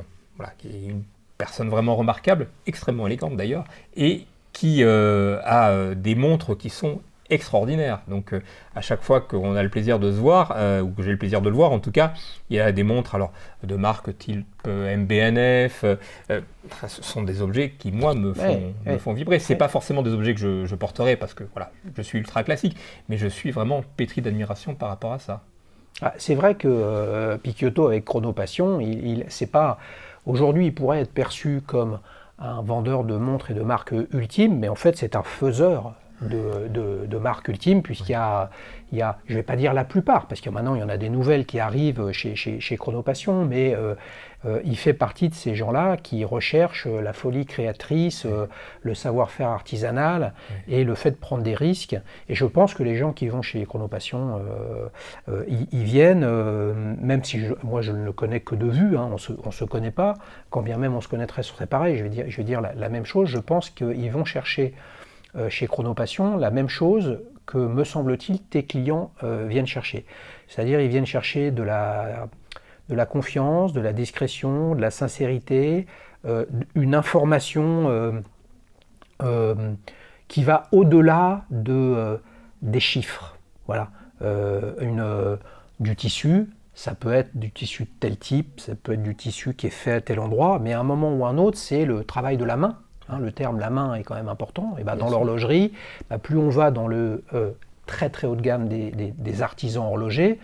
une personne vraiment remarquable, extrêmement élégante d'ailleurs, et qui a des montres qui sont extraordinaires. Donc à chaque fois qu'on a le plaisir de se voir, ou que j'ai le plaisir de le voir en tout cas, il y a des montres alors de marque type MBNF, ce sont des objets qui moi me font vibrer. C'est pas forcément des objets que je porterai parce que voilà, je suis ultra classique, mais je suis vraiment pétri d'admiration par rapport à ça. Ah, c'est vrai que Picciotto avec Chronopassion, c'est pas... Aujourd'hui, il pourrait être perçu comme un vendeur de montres et de marques ultimes, mais en fait c'est un faiseur de marques ultimes, puisqu'il y a, je ne vais pas dire la plupart, parce que maintenant il y en a des nouvelles qui arrivent chez Chronopassion, mais il fait partie de ces gens-là qui recherchent la folie créatrice, le savoir-faire artisanal et le fait de prendre des risques. Et je pense que les gens qui vont chez Chronopassion, ils viennent, même si moi je ne le connais que de vue, hein, on se connaît pas, quand bien même on se connaîtrait, ce serait pareil, je vais dire la même chose. Je pense qu'ils vont chercher chez Chronopassion la même chose que, me semble-t-il, tes clients viennent chercher. C'est-à-dire ils viennent chercher de la confiance, de la discrétion, de la sincérité, une information qui va au-delà des chiffres. Voilà. Du tissu, ça peut être du tissu de tel type, ça peut être du tissu qui est fait à tel endroit, mais à un moment ou à un autre, c'est le travail de la main. Hein, le terme la main est quand même important. Et dans l'horlogerie, plus on va dans le très très haut de gamme des artisans horlogers,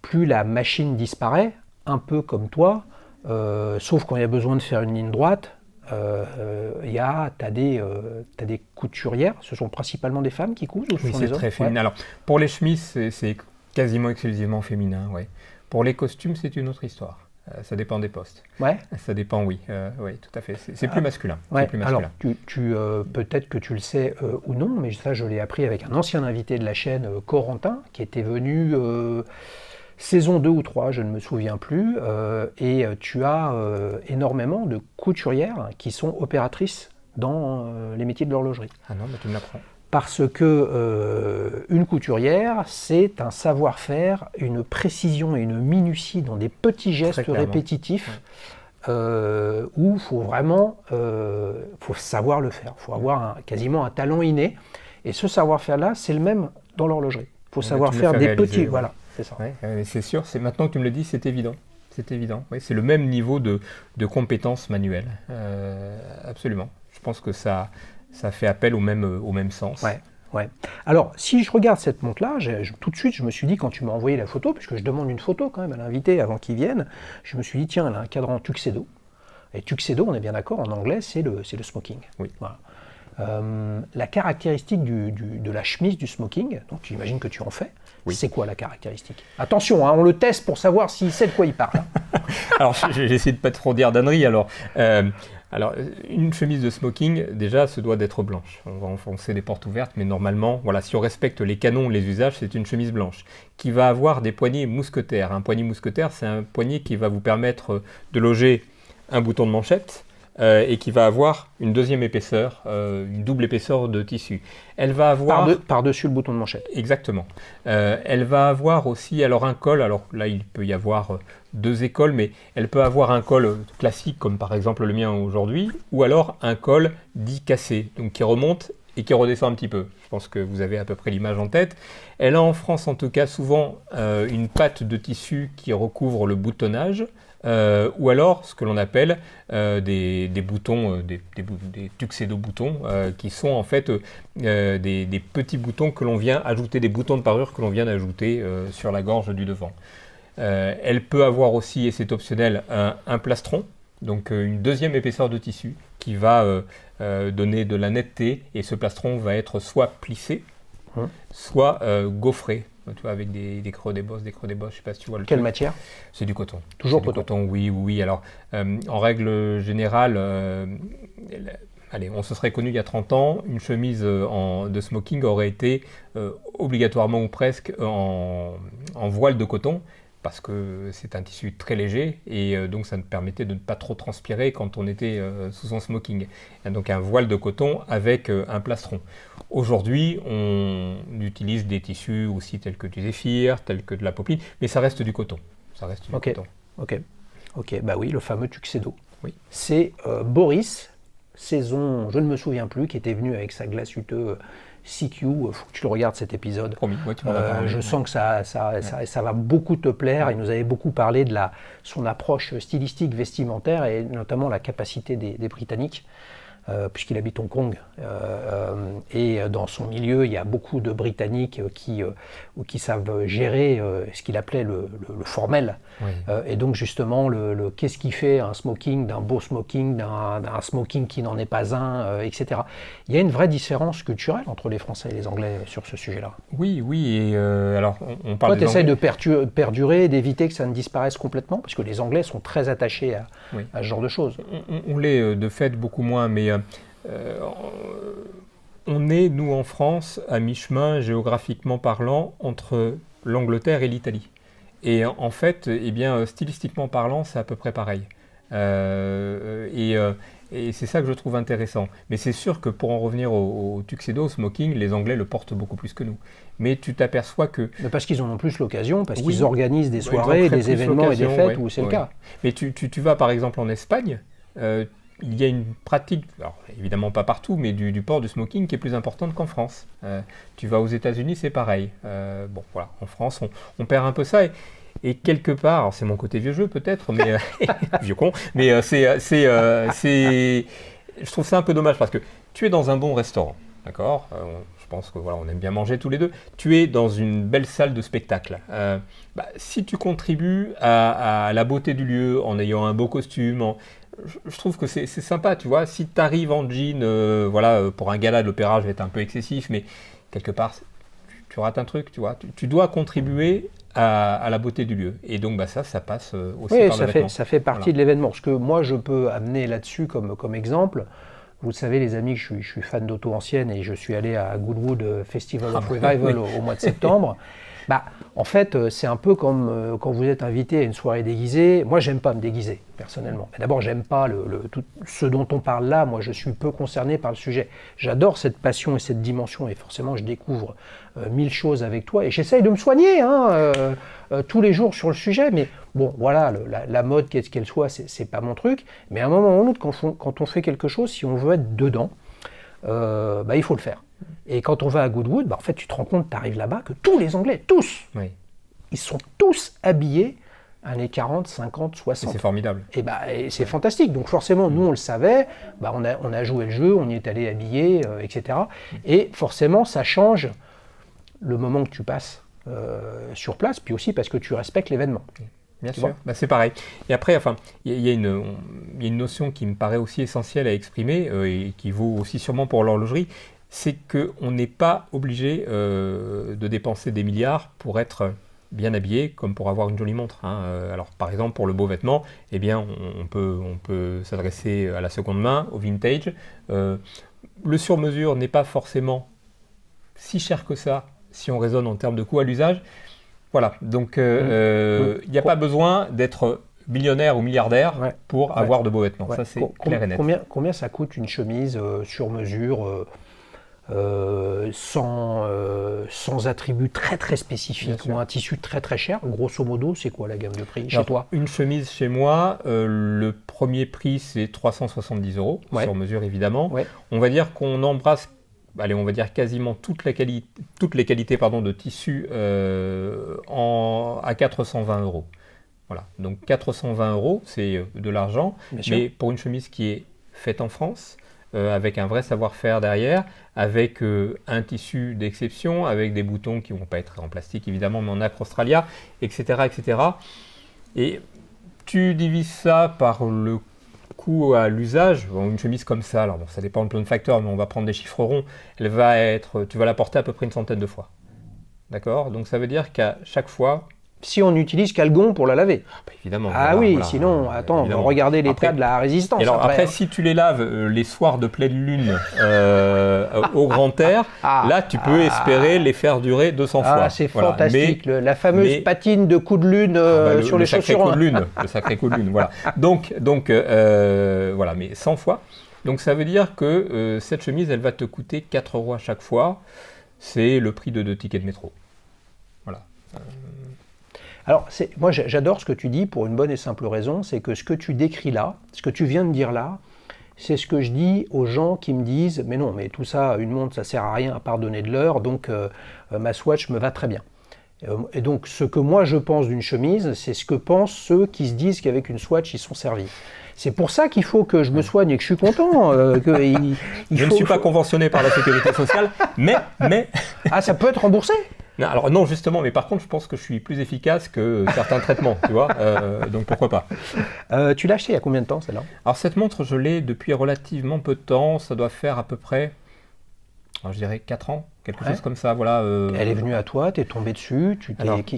plus la machine disparaît, un peu comme toi, sauf quand il y a besoin de faire une ligne droite. T'as des couturières, ce sont principalement des femmes qui cousent ou ce sont des hommes? C'est très féminin. Alors, pour les chemises, c'est quasiment exclusivement féminin. Ouais. Pour les costumes, c'est une autre histoire. Ça dépend des postes. Ouais. Ça dépend, oui. Oui, tout à fait. C'est plus masculin. Ouais. Plus masculin. Alors, peut-être que tu le sais ou non, mais ça, je l'ai appris avec un ancien invité de la chaîne, Corentin, qui était venu saison 2 ou 3, je ne me souviens plus, et tu as énormément de couturières qui sont opératrices dans les métiers de l'horlogerie. Ah non, mais tu me l'apprends. Parce que une couturière, c'est un savoir-faire, une précision et une minutie dans des petits gestes répétitifs où il faut vraiment faut savoir le faire. Il faut avoir quasiment un talent inné. Et ce savoir-faire-là, c'est le même dans l'horlogerie. Il faut savoir faire des petits... Voilà, c'est ça. Ouais, c'est sûr, maintenant que tu me le dis, c'est évident. C'est évident. Ouais, c'est le même niveau de compétences manuelles. Absolument. Je pense que ça fait appel au même sens. Ouais. Alors, si je regarde cette montre-là, tout de suite, je me suis dit, quand tu m'as envoyé la photo, puisque je demande une photo quand même à l'invité avant qu'il vienne, je me suis dit, tiens, elle a un cadran Tuxedo. Et Tuxedo, on est bien d'accord, en anglais, c'est le smoking. Oui. Voilà. La caractéristique de la chemise du smoking, donc j'imagine que tu en fais, c'est quoi la caractéristique? Attention, hein, on le teste pour savoir s'il sait de quoi il parle. Alors, j'essaie de ne pas trop dire d'ânerie, alors... Alors, une chemise de smoking, déjà, se doit d'être blanche. On va enfoncer des portes ouvertes, mais normalement, voilà, si on respecte les canons, les usages, c'est une chemise blanche qui va avoir des poignées mousquetaires. Un poignet mousquetaire, c'est un poignet qui va vous permettre de loger un bouton de manchette, et qui va avoir une deuxième épaisseur, une double épaisseur de tissu. Elle va avoir... Par-dessus le bouton de manchette. Exactement. Elle va avoir aussi alors un col, alors là il peut y avoir deux écoles, mais elle peut avoir un col classique comme par exemple le mien aujourd'hui, ou alors un col dit cassé, donc qui remonte et qui redescend un petit peu. Je pense que vous avez à peu près l'image en tête. Elle a en France en tout cas souvent une patte de tissu qui recouvre le boutonnage, ou alors ce que l'on appelle des boutons, des tuxedo-boutons, qui sont en fait des petits boutons que l'on vient ajouter, des boutons de parure que l'on vient ajouter sur la gorge du devant. Elle peut avoir aussi, et c'est optionnel, un plastron, donc une deuxième épaisseur de tissu qui va donner de la netteté, et ce plastron va être soit plissé, soit gaufré. Tu vois, avec des creux, des bosses, je sais pas si tu vois le Quelle truc. matière? C'est du coton. Toujours C'est coton. du coton, oui. Alors, en règle générale, allez, on se serait connu il y a 30 ans, une chemise de smoking aurait été obligatoirement ou presque en voile de coton, parce que c'est un tissu très léger et donc ça nous permettait de ne pas trop transpirer quand on était sous son smoking. Et donc un voile de coton avec un plastron. Aujourd'hui, on utilise des tissus aussi tels que du zéphyr, tels que de la popeline, mais ça reste du coton. Ça reste du coton. Ok, bah oui, le fameux tuxedo. Oui. C'est Boris, saison, je ne me souviens plus, qui était venu avec sa glace UTE CQ. Faut que tu le regardes cet épisode. Promis, ouais, tu m'en as parlé. Je sens que ça va beaucoup te plaire. Il nous avait beaucoup parlé de son approche stylistique vestimentaire et notamment la capacité des Britanniques. Puisqu'il habite Hong Kong. Et dans son milieu, il y a beaucoup de Britanniques qui savent gérer ce qu'il appelait le formel. Oui. Et donc justement, qu'est-ce qui fait un smoking, d'un beau smoking, d'un smoking qui n'en est pas un, etc. Il y a une vraie différence culturelle entre les Français et les Anglais sur ce sujet-là. Oui, et alors on parle Toi, tu essayes Anglais. de perdurer, d'éviter que ça ne disparaisse complètement, parce que les Anglais sont très attachés à ce genre de choses. On l'est de fait beaucoup moins, mais on est, nous en France, à mi-chemin, géographiquement parlant, entre l'Angleterre et l'Italie. Et en fait, eh bien, stylistiquement parlant, c'est à peu près pareil. Et c'est ça que je trouve intéressant. Mais c'est sûr que pour en revenir au tuxedo, au smoking, les Anglais le portent beaucoup plus que nous. Mais tu t'aperçois que... Mais parce qu'ils en ont plus l'occasion, parce Oui. qu'ils organisent des soirées, des événements et des fêtes où c'est le cas. Mais tu vas par exemple en Espagne, il y a une pratique, alors évidemment pas partout, mais du port du smoking qui est plus importante qu'en France. Tu vas aux États-Unis, c'est pareil. Bon, voilà, en France, on perd un peu ça. Et quelque part, alors c'est mon côté vieux jeu peut-être, mais vieux con, mais je trouve ça un peu dommage parce que tu es dans un bon restaurant, d'accord, je pense que voilà, on aime bien manger tous les deux. Tu es dans une belle salle de spectacle. Si tu contribues à la beauté du lieu en ayant un beau costume, je trouve que c'est sympa, tu vois. Si tu arrives en jean, pour un gala de l'opéra, je vais être un peu excessif, mais quelque part, tu rates un truc, tu vois. Tu dois contribuer à la beauté du lieu. Et donc ça passe aussi par le vêtement. Ça fait partie de l'événement. Ce que moi, je peux amener là-dessus comme exemple, vous le savez, les amis, je suis fan d'auto ancienne et je suis allé à Goodwood Festival of Revival au mois de septembre. En fait, c'est un peu comme quand vous êtes invité à une soirée déguisée. Moi, j'aime pas me déguiser, personnellement. D'abord, j'aime pas tout ce dont on parle là. Moi, je suis peu concerné par le sujet. J'adore cette passion et cette dimension, et forcément, je découvre 1000 choses avec toi. Et j'essaye de me soigner tous les jours sur le sujet. Mais bon, voilà, la mode, qu'est-ce qu'elle soit, c'est pas mon truc. Mais à un moment ou à un autre, quand on fait quelque chose, si on veut être dedans, il faut le faire. Et quand on va à Goodwood, en fait, tu te rends compte, tu arrives là-bas, que tous les Anglais, tous, ils sont tous habillés années 40, 50, 60. Et c'est formidable. Et c'est fantastique. Donc forcément, nous, on le savait, on a joué le jeu, on y est allé habillé, etc. Et forcément, ça change le moment que tu passes sur place, puis aussi parce que tu respectes l'événement. Bien sûr, c'est pareil. Et après, il y a une notion qui me paraît aussi essentielle à exprimer, et qui vaut aussi sûrement pour l'horlogerie, c'est qu'on n'est pas obligé de dépenser des milliards pour être bien habillé, comme pour avoir une jolie montre. Alors, par exemple, pour le beau vêtement, eh bien, on peut s'adresser à la seconde main, au vintage. Le sur-mesure n'est pas forcément si cher que ça, si on raisonne en termes de coût à l'usage. Voilà, donc il n'y a pas besoin d'être millionnaire ou milliardaire pour avoir de beaux vêtements. Ouais. Ça, c'est clair et net. Combien ça coûte une chemise sur mesure sans attributs très très spécifiques ou un tissu très très cher? Grosso modo, c'est quoi la gamme de prix chez toi? Une chemise chez moi, le premier prix c'est 370 € sur mesure évidemment. Ouais. On va dire qu'on embrasse, allez, on va dire quasiment toutes les qualités de tissu à 420 €. Voilà, donc 420 €, c'est de l'argent, mais pour une chemise qui est faite en France, avec un vrai savoir-faire derrière, avec un tissu d'exception, avec des boutons qui ne vont pas être en plastique évidemment, mais en nacre Australia, etc., etc. Et tu divises ça par le coût à l'usage. Bon, une chemise comme ça, alors bon, ça dépend de plein de facteurs, mais on va prendre des chiffres ronds, tu vas la porter à peu près une centaine de fois. D'accord? Donc ça veut dire qu'à chaque fois... Si on n'utilise Calgon pour la laver. Évidemment. Ah voilà, voilà, sinon, attends, évidemment. Regardez l'état de la résistance. Alors après, si tu les laves les soirs de pleine lune au grand air, là, tu peux espérer les faire durer 200 fois. Ah, c'est fantastique. La fameuse patine de coup de lune sur les chaussures. Le sacré coup de lune, voilà. Donc voilà, mais 100 fois. Donc ça veut dire que cette chemise, elle va te coûter 4 € à chaque fois. C'est le prix de 2 tickets de métro. Voilà. Alors, moi j'adore ce que tu dis pour une bonne et simple raison, c'est que ce que tu décris là, ce que tu viens de dire là, c'est ce que je dis aux gens qui me disent « mais non, mais tout ça, une montre, ça sert à rien à part donner de l'heure, donc ma Swatch me va très bien ». Et donc, ce que moi je pense d'une chemise, c'est ce que pensent ceux qui se disent qu'avec une Swatch, ils sont servis. C'est pour ça qu'il faut que je me soigne et que je suis content. Je ne suis pas conventionné par la Sécurité sociale, mais... Ah, ça peut être remboursé? Non, alors non, justement, mais par contre, je pense que je suis plus efficace que certains traitements, tu vois, donc pourquoi pas. Tu l'as acheté il y a combien de temps, celle-là? Alors cette montre, je l'ai depuis relativement peu de temps, ça doit faire à peu près, alors, je dirais 4 ans, quelque chose comme ça, voilà. Elle est venue à toi, tu es tombé dessus,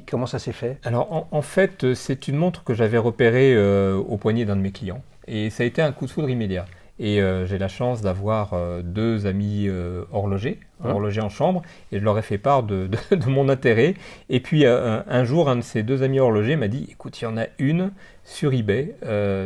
comment ça s'est fait? Alors en fait, c'est une montre que j'avais repérée au poignet d'un de mes clients, et ça a été un coup de foudre immédiat. Et j'ai la chance d'avoir 2 amis horlogers en chambre, et je leur ai fait part de mon intérêt. Et puis un jour, un de ces 2 amis horlogers m'a dit « Écoute, il y en a une sur eBay,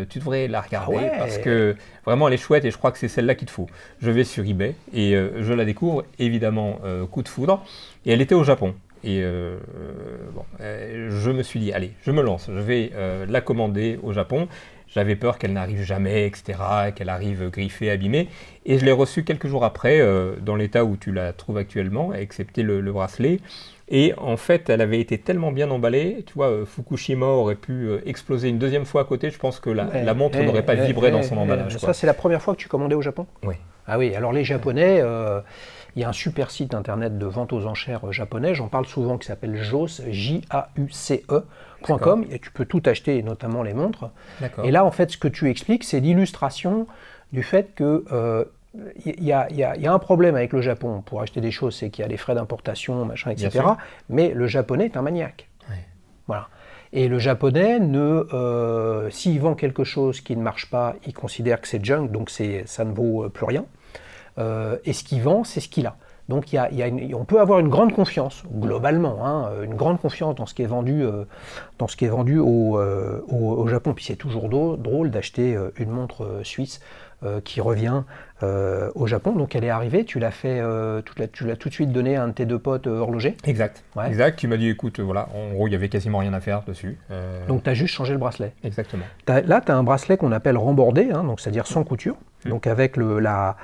tu devrais la regarder parce que vraiment elle est chouette et je crois que c'est celle-là qu'il te faut. » Je vais sur eBay et je la découvre, évidemment, coup de foudre, et elle était au Japon. Et je me suis dit, allez, je me lance, je vais la commander au Japon. J'avais peur qu'elle n'arrive jamais, etc., qu'elle arrive griffée, abîmée. Et je l'ai reçue quelques jours après, dans l'état où tu la trouves actuellement, excepté le bracelet. Et en fait, elle avait été tellement bien emballée, tu vois, Fukushima aurait pu exploser une deuxième fois à côté. Je pense que la montre n'aurait pas vibré dans son emballage. Ça, c'est la première fois que tu commandais au Japon? Oui. Ah oui, alors les Japonais... il y a un super site internet de vente aux enchères japonais, j'en parle souvent, qui s'appelle Jauce, JAUCE.com, et tu peux tout acheter, notamment les montres. Et là, en fait, ce que tu expliques, c'est l'illustration du fait que il y a un problème avec le Japon pour acheter des choses, c'est qu'il y a les frais d'importation, machin, etc. Mais le Japonais est un maniaque. Ouais. Voilà. Et le Japonais, s'il vend quelque chose qui ne marche pas, il considère que c'est junk, donc ça ne vaut plus rien. Et ce qu'il vend, c'est ce qu'il a. Donc on peut avoir une grande confiance, globalement, une grande confiance dans ce qui est vendu, au Japon. Puis c'est toujours drôle d'acheter une montre suisse qui revient au Japon. Donc elle est arrivée, tu l'as tout de suite donné à un de tes 2 potes horlogers. Exact. Exact. Tu m'as dit, écoute, voilà, en gros, il y avait quasiment rien à faire dessus. Donc tu as juste changé le bracelet. Exactement. Là, tu as un bracelet qu'on appelle rembordé, donc c'est-à-dire sans couture. Donc avec la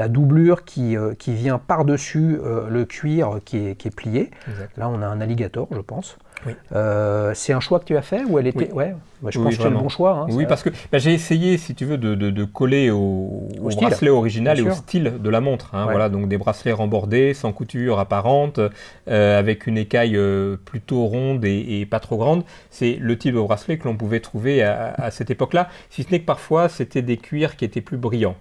doublure qui vient par-dessus le cuir qui est plié. Exact. Là, on a un alligator, je pense. Oui. C'est un choix que tu as fait ou elle était... Oui. Je pense que c'est le bon choix. Oui, parce que j'ai essayé, si tu veux, de coller au bracelet original et au style de la montre. Voilà, donc des bracelets rembordés, sans couture apparente, avec une écaille plutôt ronde et pas trop grande. C'est le type de bracelet que l'on pouvait trouver à cette époque-là, si ce n'est que parfois, c'était des cuirs qui étaient plus brillants.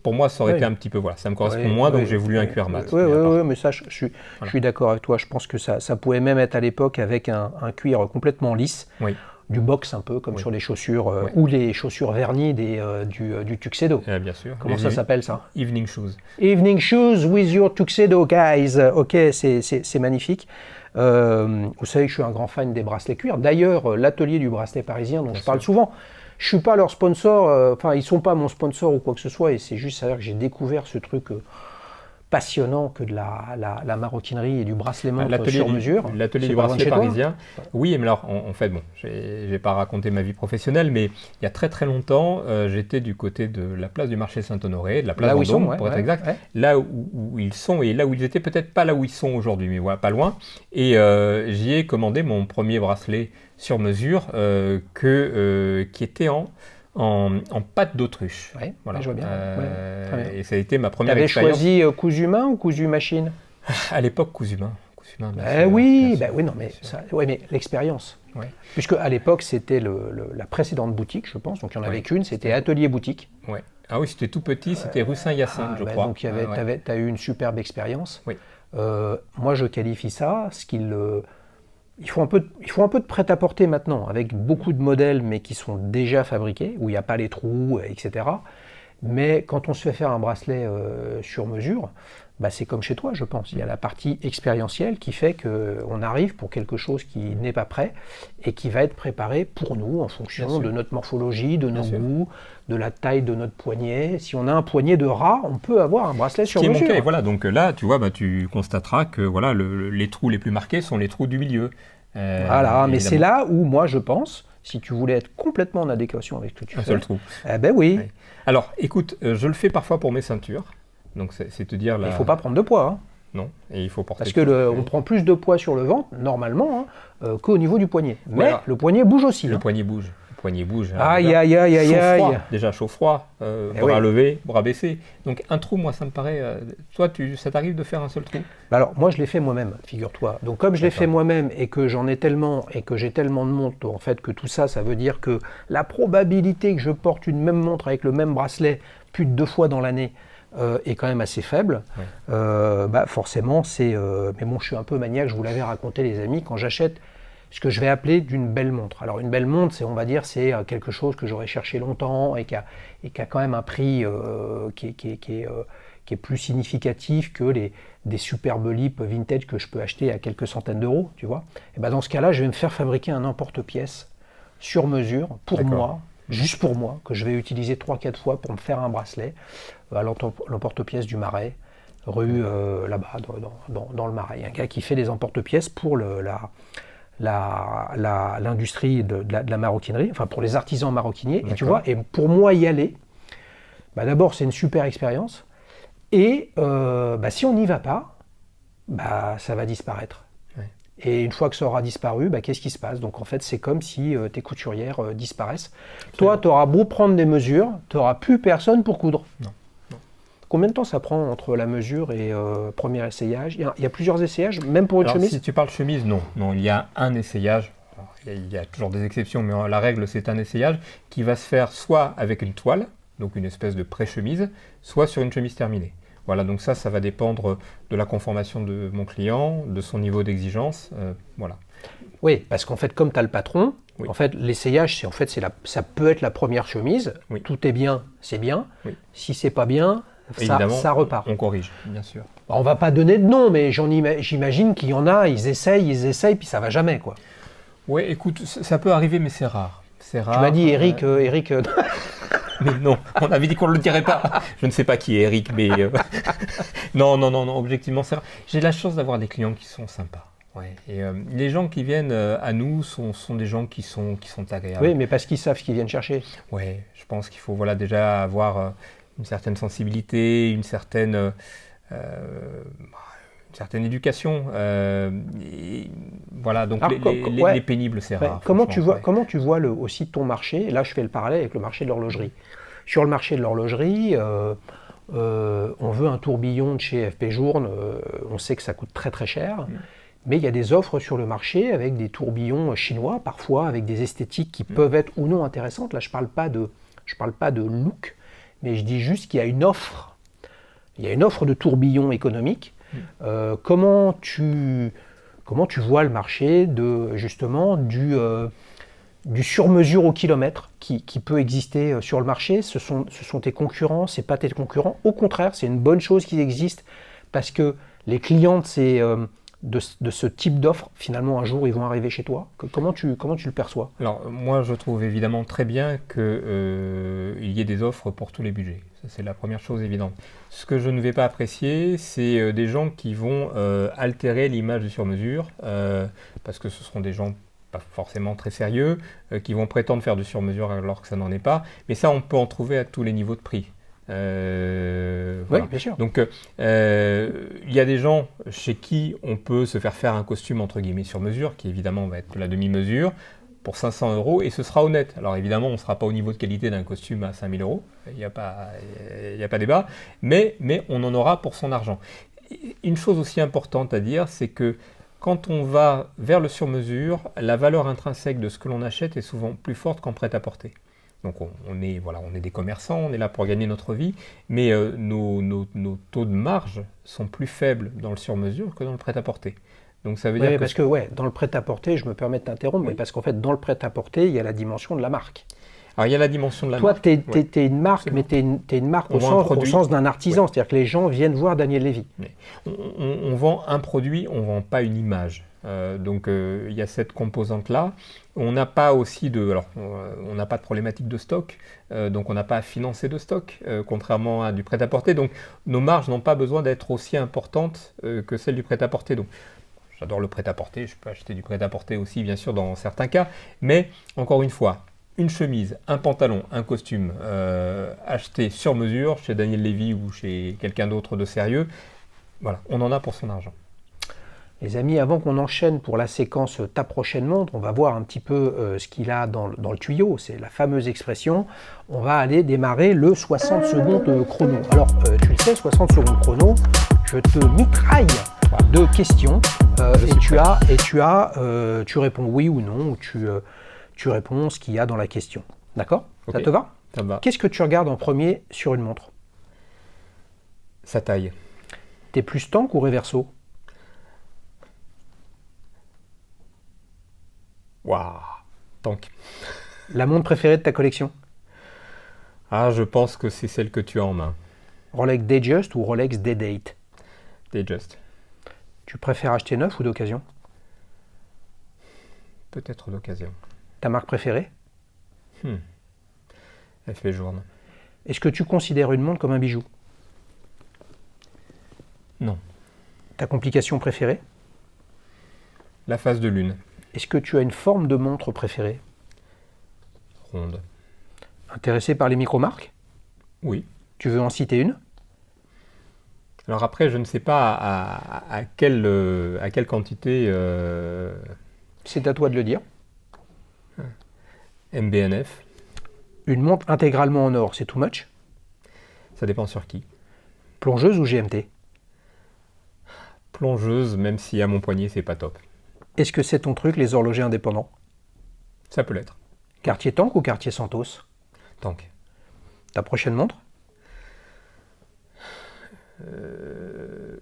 Pour moi, ça aurait été un petit peu, voilà, ça me correspond moins, donc j'ai voulu un cuir mat. Oui, mais ça, je suis d'accord avec toi. Je pense que ça pouvait même être à l'époque avec un cuir complètement lisse. Oui. du box un peu, comme Oui. sur les chaussures, Ouais. ou les chaussures vernies du tuxedo. Bien sûr. Comment Les ça s'appelle ça? Evening shoes. Evening shoes with your tuxedo, guys. Ok, c'est magnifique. Vous savez que je suis un grand fan des bracelets cuir. D'ailleurs, l'atelier du bracelet parisien, dont je parle souvent, je suis pas leur sponsor, enfin, ils sont pas mon sponsor ou quoi que ce soit, et c'est juste à dire que j'ai découvert ce truc passionnant que de la maroquinerie et du bracelet montre sur mesure. L'atelier C'est du pas loin de bracelet chez toi parisien. Oui, mais alors, en fait, bon, je vais pas raconter ma vie professionnelle, mais il y a très très longtemps, j'étais du côté de la place du marché Saint-Honoré, de la place Là où ils Vendôme, sont, ouais, pour être ouais, exact, ouais. là où ils sont et là où ils étaient, peut-être pas là où ils sont aujourd'hui, mais voilà, pas loin. Et j'y ai commandé mon premier bracelet sur mesure qui était en pâte d'autruche. Ouais, Voilà. je vois bien. Ouais, très bien. Et ça a été ma Tu première avais expérience. choisi cousu main ou cousu machine? À l'époque, cousu main. Bien Eh sûr, oui, bien ben sûr, oui, non, bien mais, sûr. ouais, mais l'expérience. Ouais. Puisque à l'époque, c'était la précédente boutique, je pense, donc il n'y en avait Oui. qu'une, c'était Atelier Boutique. Ouais. Ah oui, c'était tout petit, c'était rue Saint-Hyacinthe, je Ben, crois. donc tu Ouais. as eu une superbe expérience. Oui. Moi, je qualifie ça, il faut un peu de prêt-à-porter maintenant, avec beaucoup de modèles, mais qui sont déjà fabriqués, où il n'y a pas les trous, etc. Mais quand on se fait faire un bracelet sur mesure, bah c'est comme chez toi, je pense. Il y a la partie expérientielle qui fait qu'on arrive pour quelque chose qui n'est pas prêt et qui va être préparé pour nous en fonction de notre morphologie, de nos goûts, de la taille de notre poignet. Si on a un poignet de rat, on peut avoir un bracelet sur mesure. Qui est mon cas. Et voilà, donc là, tu vois, tu constateras que voilà, les trous les plus marqués sont les trous du milieu. Voilà, mais c'est là où moi je pense, si tu voulais être complètement en adéquation avec ce que tu fais. Un seul trou. Eh ben oui. Ouais. Alors, écoute, je le fais parfois pour mes ceintures. Donc c'est te dire là. Il ne faut pas prendre de poids. Hein. Non, et il faut porter. Parce que on prend plus de poids sur le ventre, normalement, qu'au niveau du poignet. Mais voilà. le poignet bouge aussi. Le poignet bouge. Le poignet bouge. Aïe, aïe, aïe, aïe, aïe. Déjà chaud-froid, bras levés, bras baissés. Donc un trou, moi, ça me paraît. Toi, ça t'arrive de faire un seul trou? Bah alors, moi, je l'ai fait moi-même, figure-toi. Donc, comme je l'ai fait moi-même et que j'en ai tellement et que j'ai tellement de montres, en fait, que tout ça, ça veut dire que la probabilité que je porte une même montre avec le même bracelet plus de 2 fois dans l'année est quand même assez faible. Ouais. Bah forcément, c'est. Mais bon, je suis un peu maniaque, je vous l'avais raconté, les amis, quand j'achète ce que je vais appeler d'une belle montre. Alors, une belle montre, c'est, on va dire, c'est quelque chose que j'aurais cherché longtemps et qui a quand même un prix qui est plus significatif que des superbes lips vintage que je peux acheter à quelques centaines d'euros, tu vois. Et ben dans ce cas-là, je vais me faire fabriquer un emporte-pièce sur mesure pour moi, juste pour moi, que je vais utiliser 3-4 fois pour me faire un bracelet à l'emporte-pièce du Marais, rue là-bas, dans le Marais. Un gars qui fait des emporte-pièces pour l'industrie de la maroquinerie, enfin pour les artisans maroquiniers. Et tu vois, et pour moi y aller, bah d'abord c'est une super expérience. Et si on n'y va pas, ça va disparaître. Ouais. Et une fois que ça aura disparu, qu'est-ce qui se passe? Donc en fait, c'est comme si tes couturières disparaissent. Toi, tu auras beau prendre des mesures, tu n'auras plus personne pour coudre. Non. Combien de temps ça prend entre la mesure et premier essayage? Il y a plusieurs essayages, même pour une chemise? Si tu parles chemise, non. Il y a un essayage. Il y a toujours des exceptions, mais la règle, c'est un essayage qui va se faire soit avec une toile, donc une espèce de pré-chemise, soit sur une chemise terminée. Voilà, donc ça va dépendre de la conformation de mon client, de son niveau d'exigence, voilà. Oui, parce qu'en fait, comme tu as le patron, en fait, l'essayage, ça peut être la première chemise. Oui. Tout est bien, c'est bien. Oui. Si c'est pas bien, ça repart. On corrige, bien sûr. On va pas donner de nom, mais j'imagine qu'il y en a, ils essayent, puis ça va jamais, quoi. Oui, écoute, ça peut arriver, mais c'est rare. C'est rare. Tu m'as dit Eric. Mais non, on avait dit qu'on ne le dirait pas. Je ne sais pas qui est Eric, mais non, objectivement, c'est rare. J'ai la chance d'avoir des clients qui sont sympas. Ouais. Et les gens qui viennent à nous sont des gens qui sont agréables. Oui, mais parce qu'ils savent ce qu'ils viennent chercher. Oui, je pense qu'il faut déjà avoir une certaine sensibilité, une certaine éducation. Voilà, donc les pénibles, c'est rare. Comment tu vois aussi ton marché? Là, je fais le parallèle avec le marché de l'horlogerie. Sur le marché de l'horlogerie, on veut un tourbillon de chez FP Journe, on sait que ça coûte très très cher. Mais il y a des offres sur le marché avec des tourbillons chinois, parfois avec des esthétiques qui peuvent être ou non intéressantes. Là, je parle pas de look, mais je dis juste qu'il y a une offre. Il y a une offre de tourbillons économiques. Comment tu vois le marché de justement du sur-mesure au kilomètre qui peut exister sur le marché. Ce sont tes concurrents, c'est pas tes concurrents. Au contraire, c'est une bonne chose qu'ils existent parce que les clients de ce type d'offre, finalement, un jour, ils vont arriver chez toi. Comment tu le perçois? Alors, moi, je trouve évidemment très bien qu'il y ait des offres pour tous les budgets. Ça, c'est la première chose évidente. Ce que je ne vais pas apprécier, c'est des gens qui vont altérer l'image du sur-mesure, parce que ce seront des gens pas forcément très sérieux, qui vont prétendre faire du sur-mesure alors que ça n'en est pas. Mais ça, on peut en trouver à tous les niveaux de prix. Oui, bien sûr. Donc, il y a des gens chez qui on peut se faire un costume entre guillemets sur mesure, qui évidemment va être la demi-mesure, pour 500 euros, et ce sera honnête. Alors évidemment, on ne sera pas au niveau de qualité d'un costume à 5000 euros, il n'y a pas débat, mais on en aura pour son argent. Une chose aussi importante à dire, c'est que quand on va vers le sur-mesure, la valeur intrinsèque de ce que l'on achète est souvent plus forte qu'en prêt-à-porter. Donc on est des commerçants, on est là pour gagner notre vie, mais nos taux de marge sont plus faibles dans le sur-mesure que dans le prêt-à-porter. Donc ça veut dire parce que dans le prêt-à-porter, je me permets de t'interrompre, mais parce qu'en fait, dans le prêt-à-porter, il y a la dimension de la marque. Alors il y a la dimension de la marque. Toi, tu es une marque, mais tu es une marque au sens d'un artisan, c'est-à-dire que les gens viennent voir Daniel Lévy. On vend un produit, on ne vend pas une image. Donc il y a cette composante-là. On n'a pas aussi on n'a pas de problématique de stock, donc on n'a pas à financer de stock, contrairement à du prêt-à-porter. Donc nos marges n'ont pas besoin d'être aussi importantes que celles du prêt-à-porter. Donc j'adore le prêt-à-porter, je peux acheter du prêt-à-porter aussi, bien sûr, dans certains cas. Mais encore une fois, une chemise, un pantalon, un costume acheté sur mesure chez Daniel Lévy ou chez quelqu'un d'autre de sérieux, voilà, on en a pour son argent. Les amis, avant qu'on enchaîne pour la séquence ta prochaine montre, on va voir un petit peu ce qu'il a dans le tuyau, c'est la fameuse expression. On va aller démarrer le 60 secondes chrono. Alors, tu le sais, 60 secondes chrono, je te mitraille de questions tu réponds oui ou non, ou tu réponds ce qu'il y a dans la question. D'accord ? Okay. Ça te va ? Ça va. Qu'est-ce que tu regardes en premier sur une montre ? Sa taille. T'es plus tank ou réverso ? Waouh, tank. La montre préférée de ta collection ? Ah, je pense que c'est celle que tu as en main. Rolex Datejust ou Rolex Day-Date ? Datejust. Tu préfères acheter neuf ou d'occasion ? Peut-être d'occasion. Ta marque préférée ? Effet Journe. Est-ce que tu considères une montre comme un bijou ? Non. Ta complication préférée ? La phase de lune. Est-ce que tu as une forme de montre préférée ? Ronde. Intéressé par les micro-marques ? Oui. Tu veux en citer une ? Alors après, je ne sais pas à quelle quantité... C'est à toi de le dire. MBNF. Une montre intégralement en or, c'est too much ? Ça dépend sur qui. Plongeuse ou GMT ? Plongeuse, même si à mon poignet, c'est pas top. Est-ce que c'est ton truc, les horlogers indépendants ? Ça peut l'être. Cartier Tank ou Cartier Santos ? Tank. Ta prochaine montre ?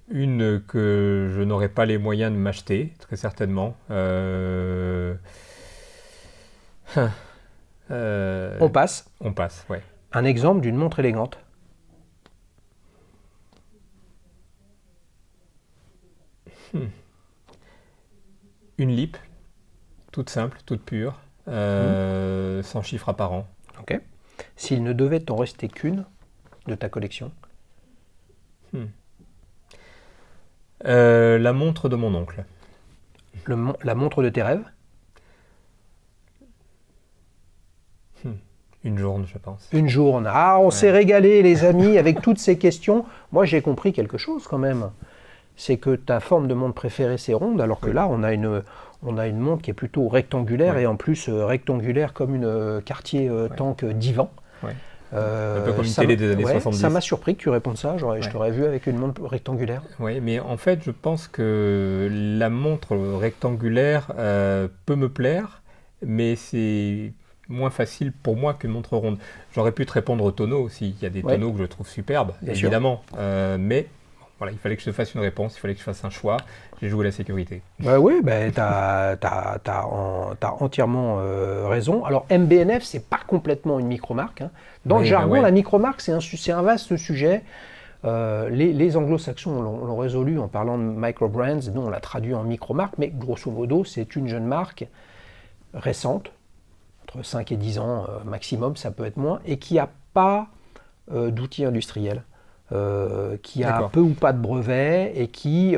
Une que je n'aurai pas les moyens de m'acheter, très certainement. On passe. On passe, ouais. Un exemple d'une montre élégante ? Une Lip, toute simple, toute pure, sans chiffre apparent. Ok. S'il ne devait t'en rester qu'une de ta collection ? La montre de mon oncle. La montre de tes rêves ? Une journée, je pense. Une journée. Ah, on s'est régalé, les amis, avec toutes ces questions. Moi, j'ai compris quelque chose quand même. C'est que ta forme de montre préférée, c'est ronde, alors que là, on a une montre qui est plutôt rectangulaire, et en plus rectangulaire comme une Cartier Tank divan. Ouais. Un peu comme une télé des années 70. Ça m'a surpris que tu répondes ça, je t'aurais vu avec une montre rectangulaire. Oui, mais en fait, je pense que la montre rectangulaire peut me plaire, mais c'est moins facile pour moi qu'une montre ronde. J'aurais pu te répondre au tonneau aussi, il y a des tonneaux que je trouve superbes, évidemment, mais Voilà, il fallait que je te fasse une réponse, il fallait que je fasse un choix. J'ai joué la sécurité. Oui, t'as entièrement raison. Alors MBNF, c'est pas complètement une micromarque, hein. Dans le jargon, la micromarque, c'est un vaste sujet. Les anglo-saxons l'ont résolu en parlant de microbrands, nous on l'a traduit en micromarque, mais grosso modo, c'est une jeune marque récente, entre 5 et 10 ans maximum, ça peut être moins, et qui n'a pas d'outils industriels. Qui a peu ou pas de brevets et qui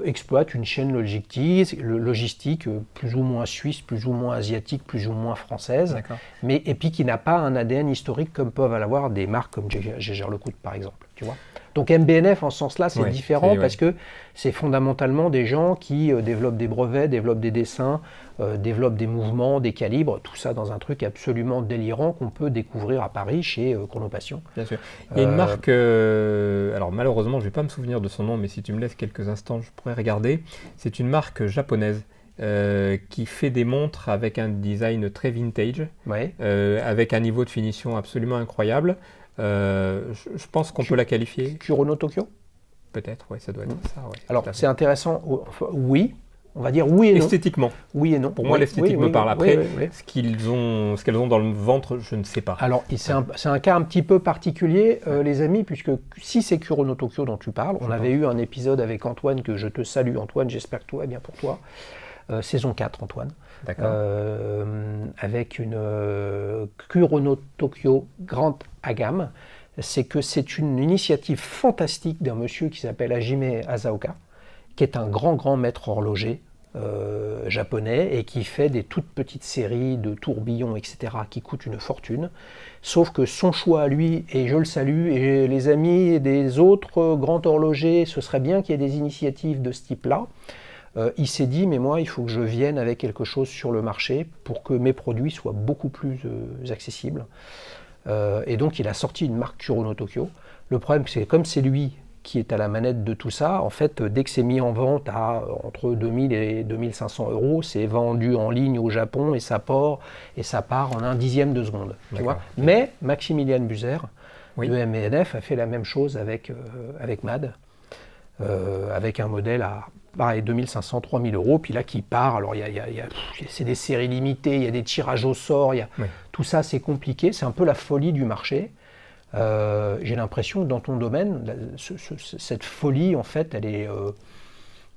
exploite une chaîne logistique plus ou moins suisse, plus ou moins asiatique, plus ou moins française, et puis qui n'a pas un ADN historique comme peuvent l'avoir des marques comme Jaeger-LeCoultre par exemple. Tu vois. Donc MBNF en ce sens-là c'est différent parce que c'est fondamentalement des gens qui développent des brevets, développent des dessins, développent des mouvements, des calibres, tout ça dans un truc absolument délirant qu'on peut découvrir à Paris chez Chronopassion. Bien sûr. Il y a une marque, alors malheureusement je ne vais pas me souvenir de son nom, mais si tu me laisses quelques instants je pourrais regarder. C'est une marque japonaise qui fait des montres avec un design très vintage, avec un niveau de finition absolument incroyable. Je pense qu'on peut la qualifier. Kurono Tokyo ? Peut-être, oui, ça doit être ça. Ouais, alors c'est intéressant, oui. On va dire oui et non. Esthétiquement. Oui et non. Pour moi, l'esthétique me parle. Après, ce qu'elles ont dans le ventre, je ne sais pas. Alors, c'est un cas un petit peu particulier, les amis, puisque si c'est Kurono Tokyo dont tu parles, on avait eu un épisode avec Antoine, que je te salue, Antoine, j'espère que tout va bien pour toi. Saison 4, Antoine. D'accord. Avec une Kurono Tokyo grande à gamme. C'est que c'est une initiative fantastique d'un monsieur qui s'appelle Hajime Asaoka, qui est un grand maître horloger japonais et qui fait des toutes petites séries de tourbillons, etc., qui coûtent une fortune. Sauf que son choix à lui, et je le salue, et les amis des autres grands horlogers, ce serait bien qu'il y ait des initiatives de ce type-là. Il s'est dit, mais moi, il faut que je vienne avec quelque chose sur le marché pour que mes produits soient beaucoup plus accessibles. Et donc, il a sorti une marque Kurono Tokyo. Le problème, c'est que comme c'est lui qui est à la manette de tout ça, en fait, dès que c'est mis en vente à entre 2000 et 2500 €, c'est vendu en ligne au Japon et ça part en un dixième de seconde. Tu vois. Mais Maximilian Buser de MBNF a fait la même chose avec MAD, avec un modèle à 2500, 3000 €, puis là qui part. Alors c'est des séries limitées, il y a des tirages au sort, tout ça c'est compliqué, c'est un peu la folie du marché. J'ai l'impression que dans ton domaine, cette folie, en fait, elle est,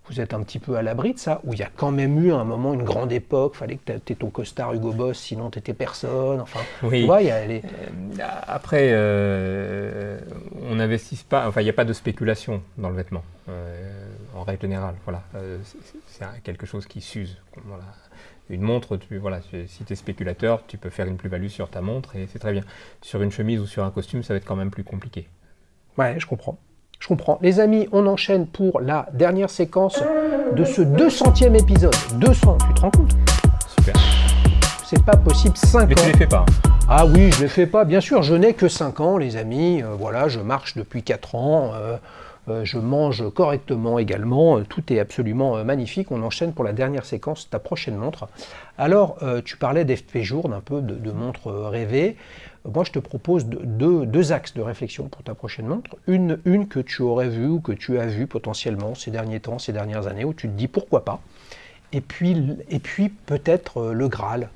vous êtes un petit peu à l'abri de ça, où il y a quand même eu à un moment une grande époque, il fallait que tu aies ton costard Hugo Boss, sinon tu n'étais personne. Enfin, tu vois, après, on n'investit pas, enfin, il n'y a pas de spéculation dans le vêtement, en règle générale. Voilà. C'est quelque chose qui s'use. Voilà. Une montre, si tu es spéculateur, tu peux faire une plus-value sur ta montre et c'est très bien. Sur une chemise ou sur un costume, ça va être quand même plus compliqué. Ouais, je comprends. Les amis, on enchaîne pour la dernière séquence de ce 200e épisode. 200, tu te rends compte ? Super. C'est pas possible, 5 ans. Mais tu les fais pas. Ah oui, je les fais pas. Bien sûr, je n'ai que 5 ans, les amis. Voilà, je marche depuis 4 ans. Je mange correctement également, tout est absolument magnifique. On enchaîne pour la dernière séquence, ta prochaine montre. Alors, tu parlais d'FP Journe, un peu de montre rêvée. Moi, je te propose deux axes de réflexion pour ta prochaine montre. Une que tu aurais vue ou que tu as vue potentiellement ces derniers temps, ces dernières années, où tu te dis pourquoi pas. Et puis peut-être le Graal.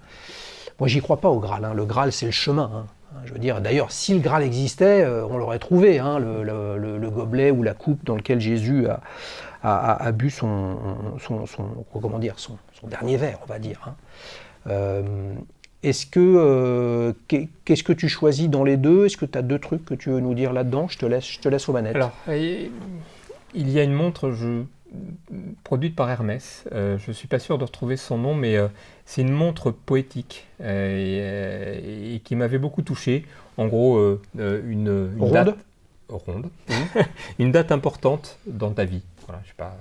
Moi, j'y crois pas au Graal. Le Graal, c'est le chemin. Je veux dire, d'ailleurs, si le Graal existait, on l'aurait trouvé, le gobelet ou la coupe dans lequel Jésus a bu son dernier verre, on va dire. Qu'est-ce que tu choisis dans les deux ? Est-ce que tu as deux trucs que tu veux nous dire là-dedans ? Je te laisse aux manettes. Alors, il y a une montre produite par Hermès. Je ne suis pas sûr de retrouver son nom, mais c'est une montre poétique et qui m'avait beaucoup touché. En gros, une date ronde, une date importante dans ta vie. Voilà, je sais pas,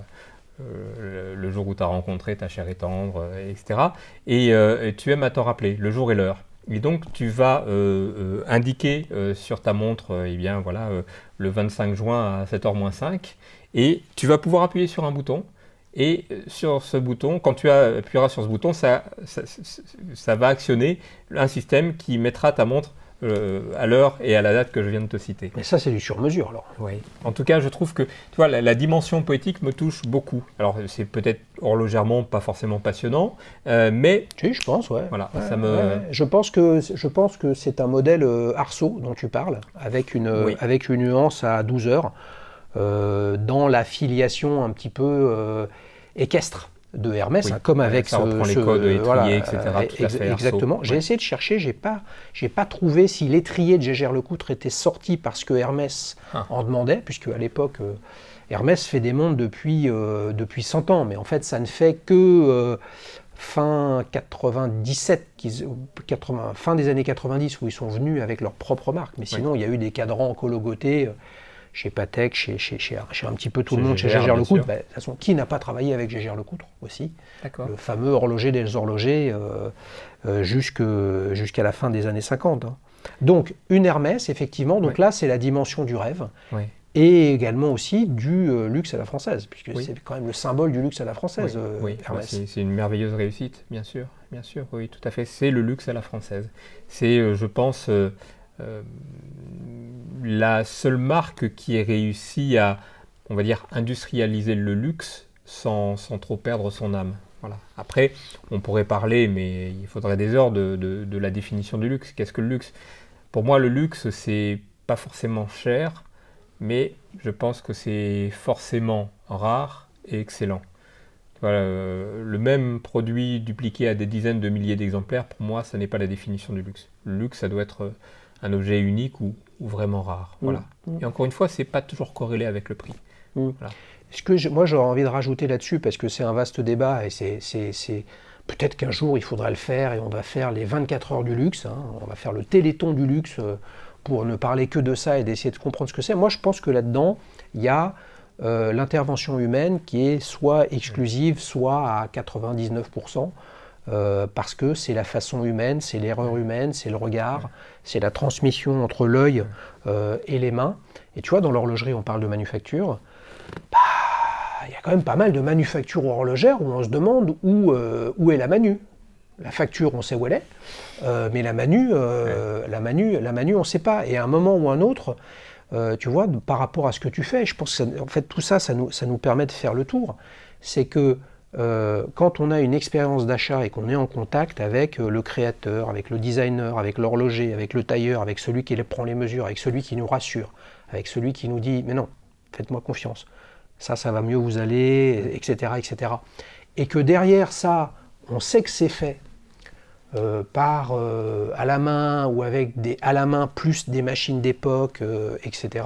le jour où tu as rencontré ta chère et tendre, etc. Et tu aimes à t'en rappeler, le jour et l'heure. Et donc, tu vas indiquer sur ta montre, le 25 juin à 7h-5, et tu vas pouvoir appuyer sur un bouton. Et sur ce bouton, quand tu appuieras sur ce bouton, ça va actionner un système qui mettra ta montre à l'heure et à la date que je viens de te citer. Mais ça, c'est du sur-mesure, alors. Oui. En tout cas, je trouve que tu vois, la dimension poétique me touche beaucoup. Alors, c'est peut-être horlogèrement pas forcément passionnant, mais Si, je pense, ouais. voilà, Ouais, ça me... ouais. Je pense que c'est un modèle Arceau dont tu parles, avec Oui. avec une nuance à 12 heures, dans la filiation un petit peu équestre de Hermès, Oui. hein, comme avec ça reprend les codes étriers, etc. Tout à fait, exactement. Arceau. J'ai essayé de chercher, j'ai pas trouvé si l'étrier de Gégère-Lecoutre était sorti parce que Hermès en demandait, puisque à l'époque Hermès fait des montres depuis 100 ans, mais en fait ça ne fait que fin 97, fin des années 90 où ils sont venus avec leur propre marque, mais sinon il y a eu des cadrans cologotés chez Patek, chez un petit peu tout le monde, chez Gégère-Lecoutre. De toute façon, qui n'a pas travaillé avec Gégère-Lecoutre aussi? D'accord. Le fameux horloger des horlogers jusqu'à la fin des années 50. Hein. Donc, une Hermès, effectivement. Donc là, c'est la dimension du rêve. Oui. Et également aussi du luxe à la française, puisque c'est quand même le symbole du luxe à la française, Hermès. C'est une merveilleuse réussite, bien sûr, oui, tout à fait. C'est le luxe à la française. C'est, je pense... la seule marque qui ait réussi à, on va dire, industrialiser le luxe sans trop perdre son âme. Voilà. Après, on pourrait parler, mais il faudrait des heures de la définition du luxe. Qu'est-ce que le luxe? Pour moi, le luxe, c'est pas forcément cher, mais je pense que c'est forcément rare et excellent. Voilà, le même produit dupliqué à des dizaines de milliers d'exemplaires, pour moi, ça n'est pas la définition du luxe. Le luxe, ça doit être un objet unique ou vraiment rare. Voilà. Et encore une fois, c'est pas toujours corrélé avec le prix. Voilà. Moi, j'aurais envie de rajouter là-dessus, parce que c'est un vaste débat, et c'est peut-être qu'un jour, il faudra le faire, et on va faire les 24 heures du luxe, hein, on va faire le téléthon du luxe, pour ne parler que de ça et d'essayer de comprendre ce que c'est. Moi, je pense que là-dedans, il y a l'intervention humaine qui est soit exclusive, soit à 99%. Parce que c'est la façon humaine, c'est l'erreur humaine, c'est le regard, c'est la transmission entre l'œil et les mains. Et tu vois, dans l'horlogerie, on parle de manufacture. Il y a quand même pas mal de manufactures horlogères où on se demande où est la manu. La facture, on sait où elle est, mais la manu, on ne sait pas. Et à un moment ou un autre, tu vois, par rapport à ce que tu fais, je pense que en fait, tout ça, ça nous permet de faire le tour. C'est que quand on a une expérience d'achat et qu'on est en contact avec le créateur, avec le designer, avec l'horloger, avec le tailleur, avec celui qui prend les mesures, avec celui qui nous rassure, avec celui qui nous dit « mais non, faites-moi confiance, ça va mieux vous aller, etc., etc. » Et que derrière ça, on sait que c'est fait par à la main ou avec à la main plus des machines d'époque, etc.,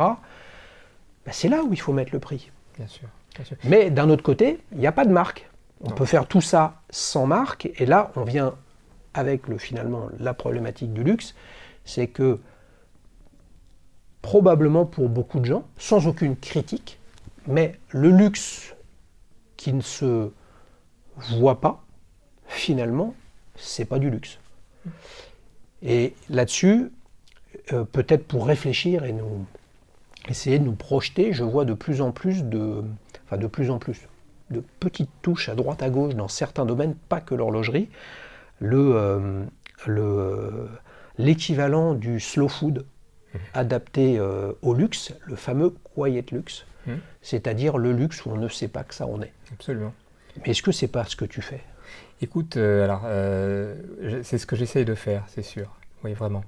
c'est là où il faut mettre le prix. Bien sûr. Bien sûr. Mais d'un autre côté, il n'y a pas de marque. On peut faire tout ça sans marque, et là, on vient avec finalement la problématique du luxe, c'est que probablement pour beaucoup de gens, sans aucune critique, mais le luxe qui ne se voit pas, finalement, c'est pas du luxe. Et là-dessus, peut-être pour réfléchir et essayer de nous projeter, je vois de plus en plus de petites touches à droite à gauche dans certains domaines, pas que l'horlogerie, l'équivalent du slow food adapté au luxe, le fameux quiet luxe, c'est-à-dire le luxe où on ne sait pas que ça en est. Absolument. Mais est-ce que c'est pas ce que tu fais? Écoute, c'est ce que j'essaye de faire, c'est sûr. Oui, vraiment.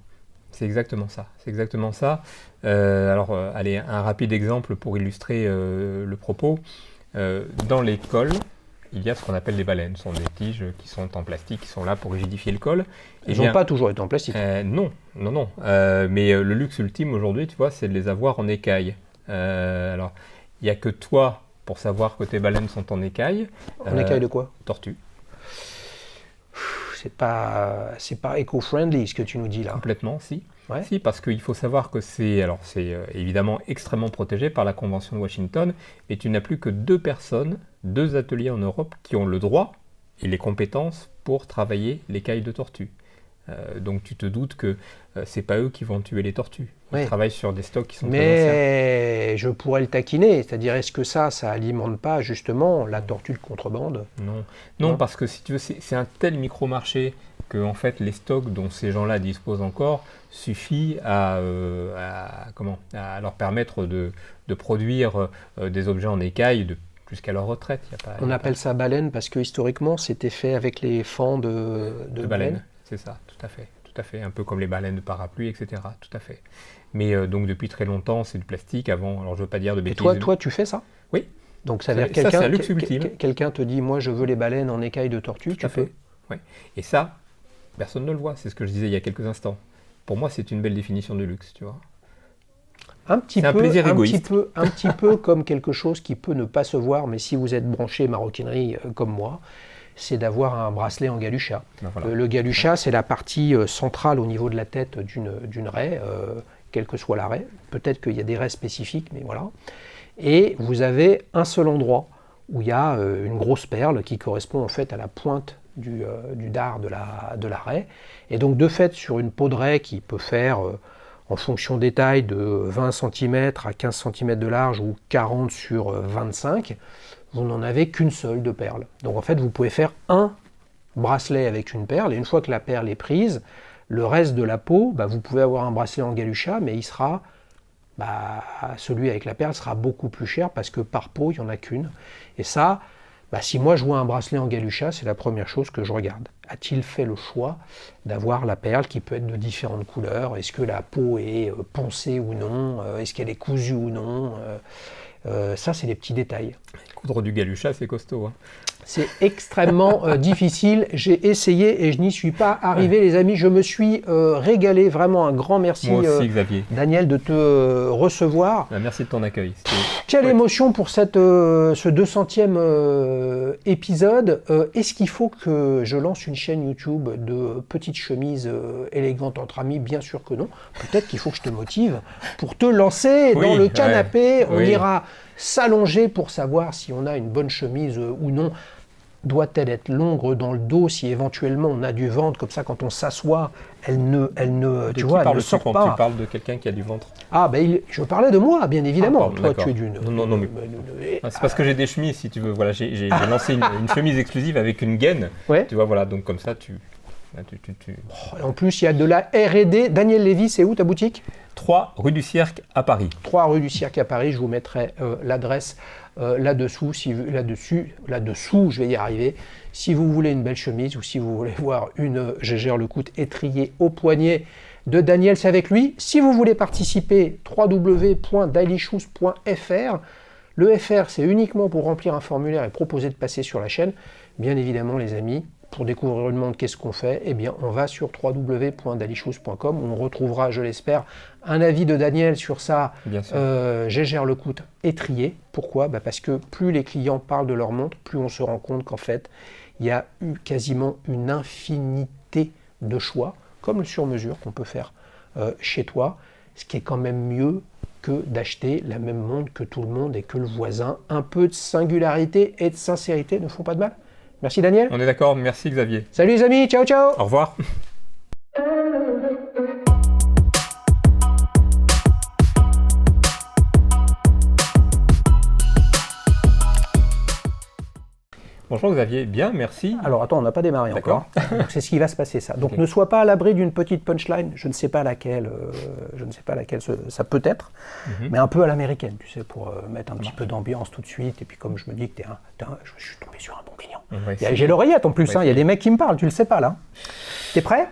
C'est exactement ça. C'est exactement ça. Allez, un rapide exemple pour illustrer le propos. Dans les cols, il y a ce qu'on appelle des baleines. Ce sont des tiges qui sont en plastique, qui sont là pour rigidifier le col. Ils n'ont pas toujours été en plastique. Non. Mais le luxe ultime aujourd'hui, tu vois, c'est de les avoir en écaille. Il n'y a que toi pour savoir que tes baleines sont en écaille. En écaille de quoi? Tortue. C'est pas éco-friendly ce que tu nous dis là. Complètement, si. Ouais. Si, parce qu'il faut savoir que c'est évidemment extrêmement protégé par la Convention de Washington, mais tu n'as plus que 2 ateliers en Europe qui ont le droit et les compétences pour travailler l'écaille de tortue. Donc tu te doutes que c'est pas eux qui vont tuer les tortues. Ils travaillent sur des stocks qui sont très anciens. Mais je pourrais le taquiner, c'est-à-dire est-ce que ça alimente pas justement la tortue de contrebande? Non, parce que si tu veux, c'est un tel micro-marché que en fait, les stocks dont ces gens-là disposent encore suffit à leur permettre de produire des objets en écaille jusqu'à leur retraite. On appelle ça baleine parce que historiquement, c'était fait avec les fends de baleine. C'est ça, tout à fait. Un peu comme les baleines de parapluie, etc. Tout à fait. Mais donc depuis très longtemps, c'est du plastique. Avant, alors je veux pas dire de bêtises. Et toi, tu fais ça? Oui. Donc ça veut dire quelqu'un te dit, moi je veux les baleines en écaille de tortue, tu peux? Oui. Et ça, personne ne le voit. C'est ce que je disais il y a quelques instants. Pour moi, c'est une belle définition de luxe, tu vois. Un petit peu comme quelque chose qui peut ne pas se voir, mais si vous êtes branché maroquinerie comme moi, c'est d'avoir un bracelet en galucha. Ben voilà. Le galucha, c'est la partie centrale au niveau de la tête d'une raie, quelle que soit la raie. Peut-être qu'il y a des raies spécifiques, mais voilà. Et vous avez un seul endroit où il y a une grosse perle qui correspond en fait à la pointe du dard de la raie. Et donc de fait, sur une peau de raie qui peut faire, en fonction des tailles, de 20 cm à 15 cm de large ou 40 sur 25, vous n'en avez qu'une seule de perle. Donc en fait, vous pouvez faire un bracelet avec une perle, et une fois que la perle est prise, le reste de la peau, vous pouvez avoir un bracelet en galucha, mais il sera, celui avec la perle sera beaucoup plus cher parce que par peau, il n'y en a qu'une. Et ça, si moi je vois un bracelet en galucha, c'est la première chose que je regarde. A-t-il fait le choix d'avoir la perle qui peut être de différentes couleurs? Est-ce que la peau est poncée ou non? Est-ce qu'elle est cousue ou non? Ça, c'est des petits détails. Coudre du galucha, c'est costaud. Hein. C'est extrêmement difficile. J'ai essayé et je n'y suis pas arrivé, les amis. Je me suis régalé. Vraiment un grand merci, moi aussi, Xavier. Daniel, de te recevoir. Merci de ton accueil. Quelle émotion pour ce 200e épisode. Est-ce qu'il faut que je lance une chaîne YouTube de petites chemises élégantes entre amis? Bien sûr que non. Peut-être qu'il faut que je te motive pour te lancer dans le canapé. On ira s'allonger pour savoir si on a une bonne chemise ou non. Doit-elle être longue dans le dos si éventuellement on a du ventre, comme ça quand on s'assoit, elle ne sort pas. Tu parles de quelqu'un qui a du ventre? Ah je parlais de moi, bien évidemment. Toi, tu es d'une... Non, mais... c'est parce que j'ai des chemises, si tu veux. Voilà, j'ai lancé une chemise exclusive avec une gaine. Ouais. Tu vois, voilà, donc comme ça, En plus, il y a de la R&D. Daniel Lévy, c'est où ta boutique? 3 rue du Cirque à Paris. 3 rue du Cirque à Paris, je vous mettrai l'adresse là-dessous, je vais y arriver. Si vous voulez une belle chemise ou si vous voulez voir une Gégère Lecoute étriée au poignet de Daniel, c'est avec lui. Si vous voulez participer, www.dailyshoes.fr. Le FR, c'est uniquement pour remplir un formulaire et proposer de passer sur la chaîne. Bien évidemment, les amis, pour découvrir le monde, qu'est-ce qu'on fait? Eh bien, on va sur www.dailyshoes.com. On retrouvera, je l'espère, un avis de Daniel sur sa Gégère Lecoute étriée. Pourquoi? Parce que plus les clients parlent de leur montre, plus on se rend compte qu'en fait, il y a eu quasiment une infinité de choix, comme le sur-mesure qu'on peut faire chez toi, ce qui est quand même mieux que d'acheter la même montre que tout le monde et que le voisin. Un peu de singularité et de sincérité ne font pas de mal. Merci Daniel. On est d'accord, merci Xavier. Salut les amis, ciao ciao. Au revoir. Bonjour Xavier, bien, merci. Alors attends, on n'a pas démarré encore. C'est ce qui va se passer ça. Donc ne sois pas à l'abri d'une petite punchline, je ne sais pas laquelle ça peut être, mais un peu à l'américaine, tu sais, pour mettre un petit peu d'ambiance tout de suite. Et puis comme je me dis que je suis tombé sur un bon client. J'ai l'oreillette en plus, il y a des mecs qui me parlent, tu le sais pas là. T'es prêt ?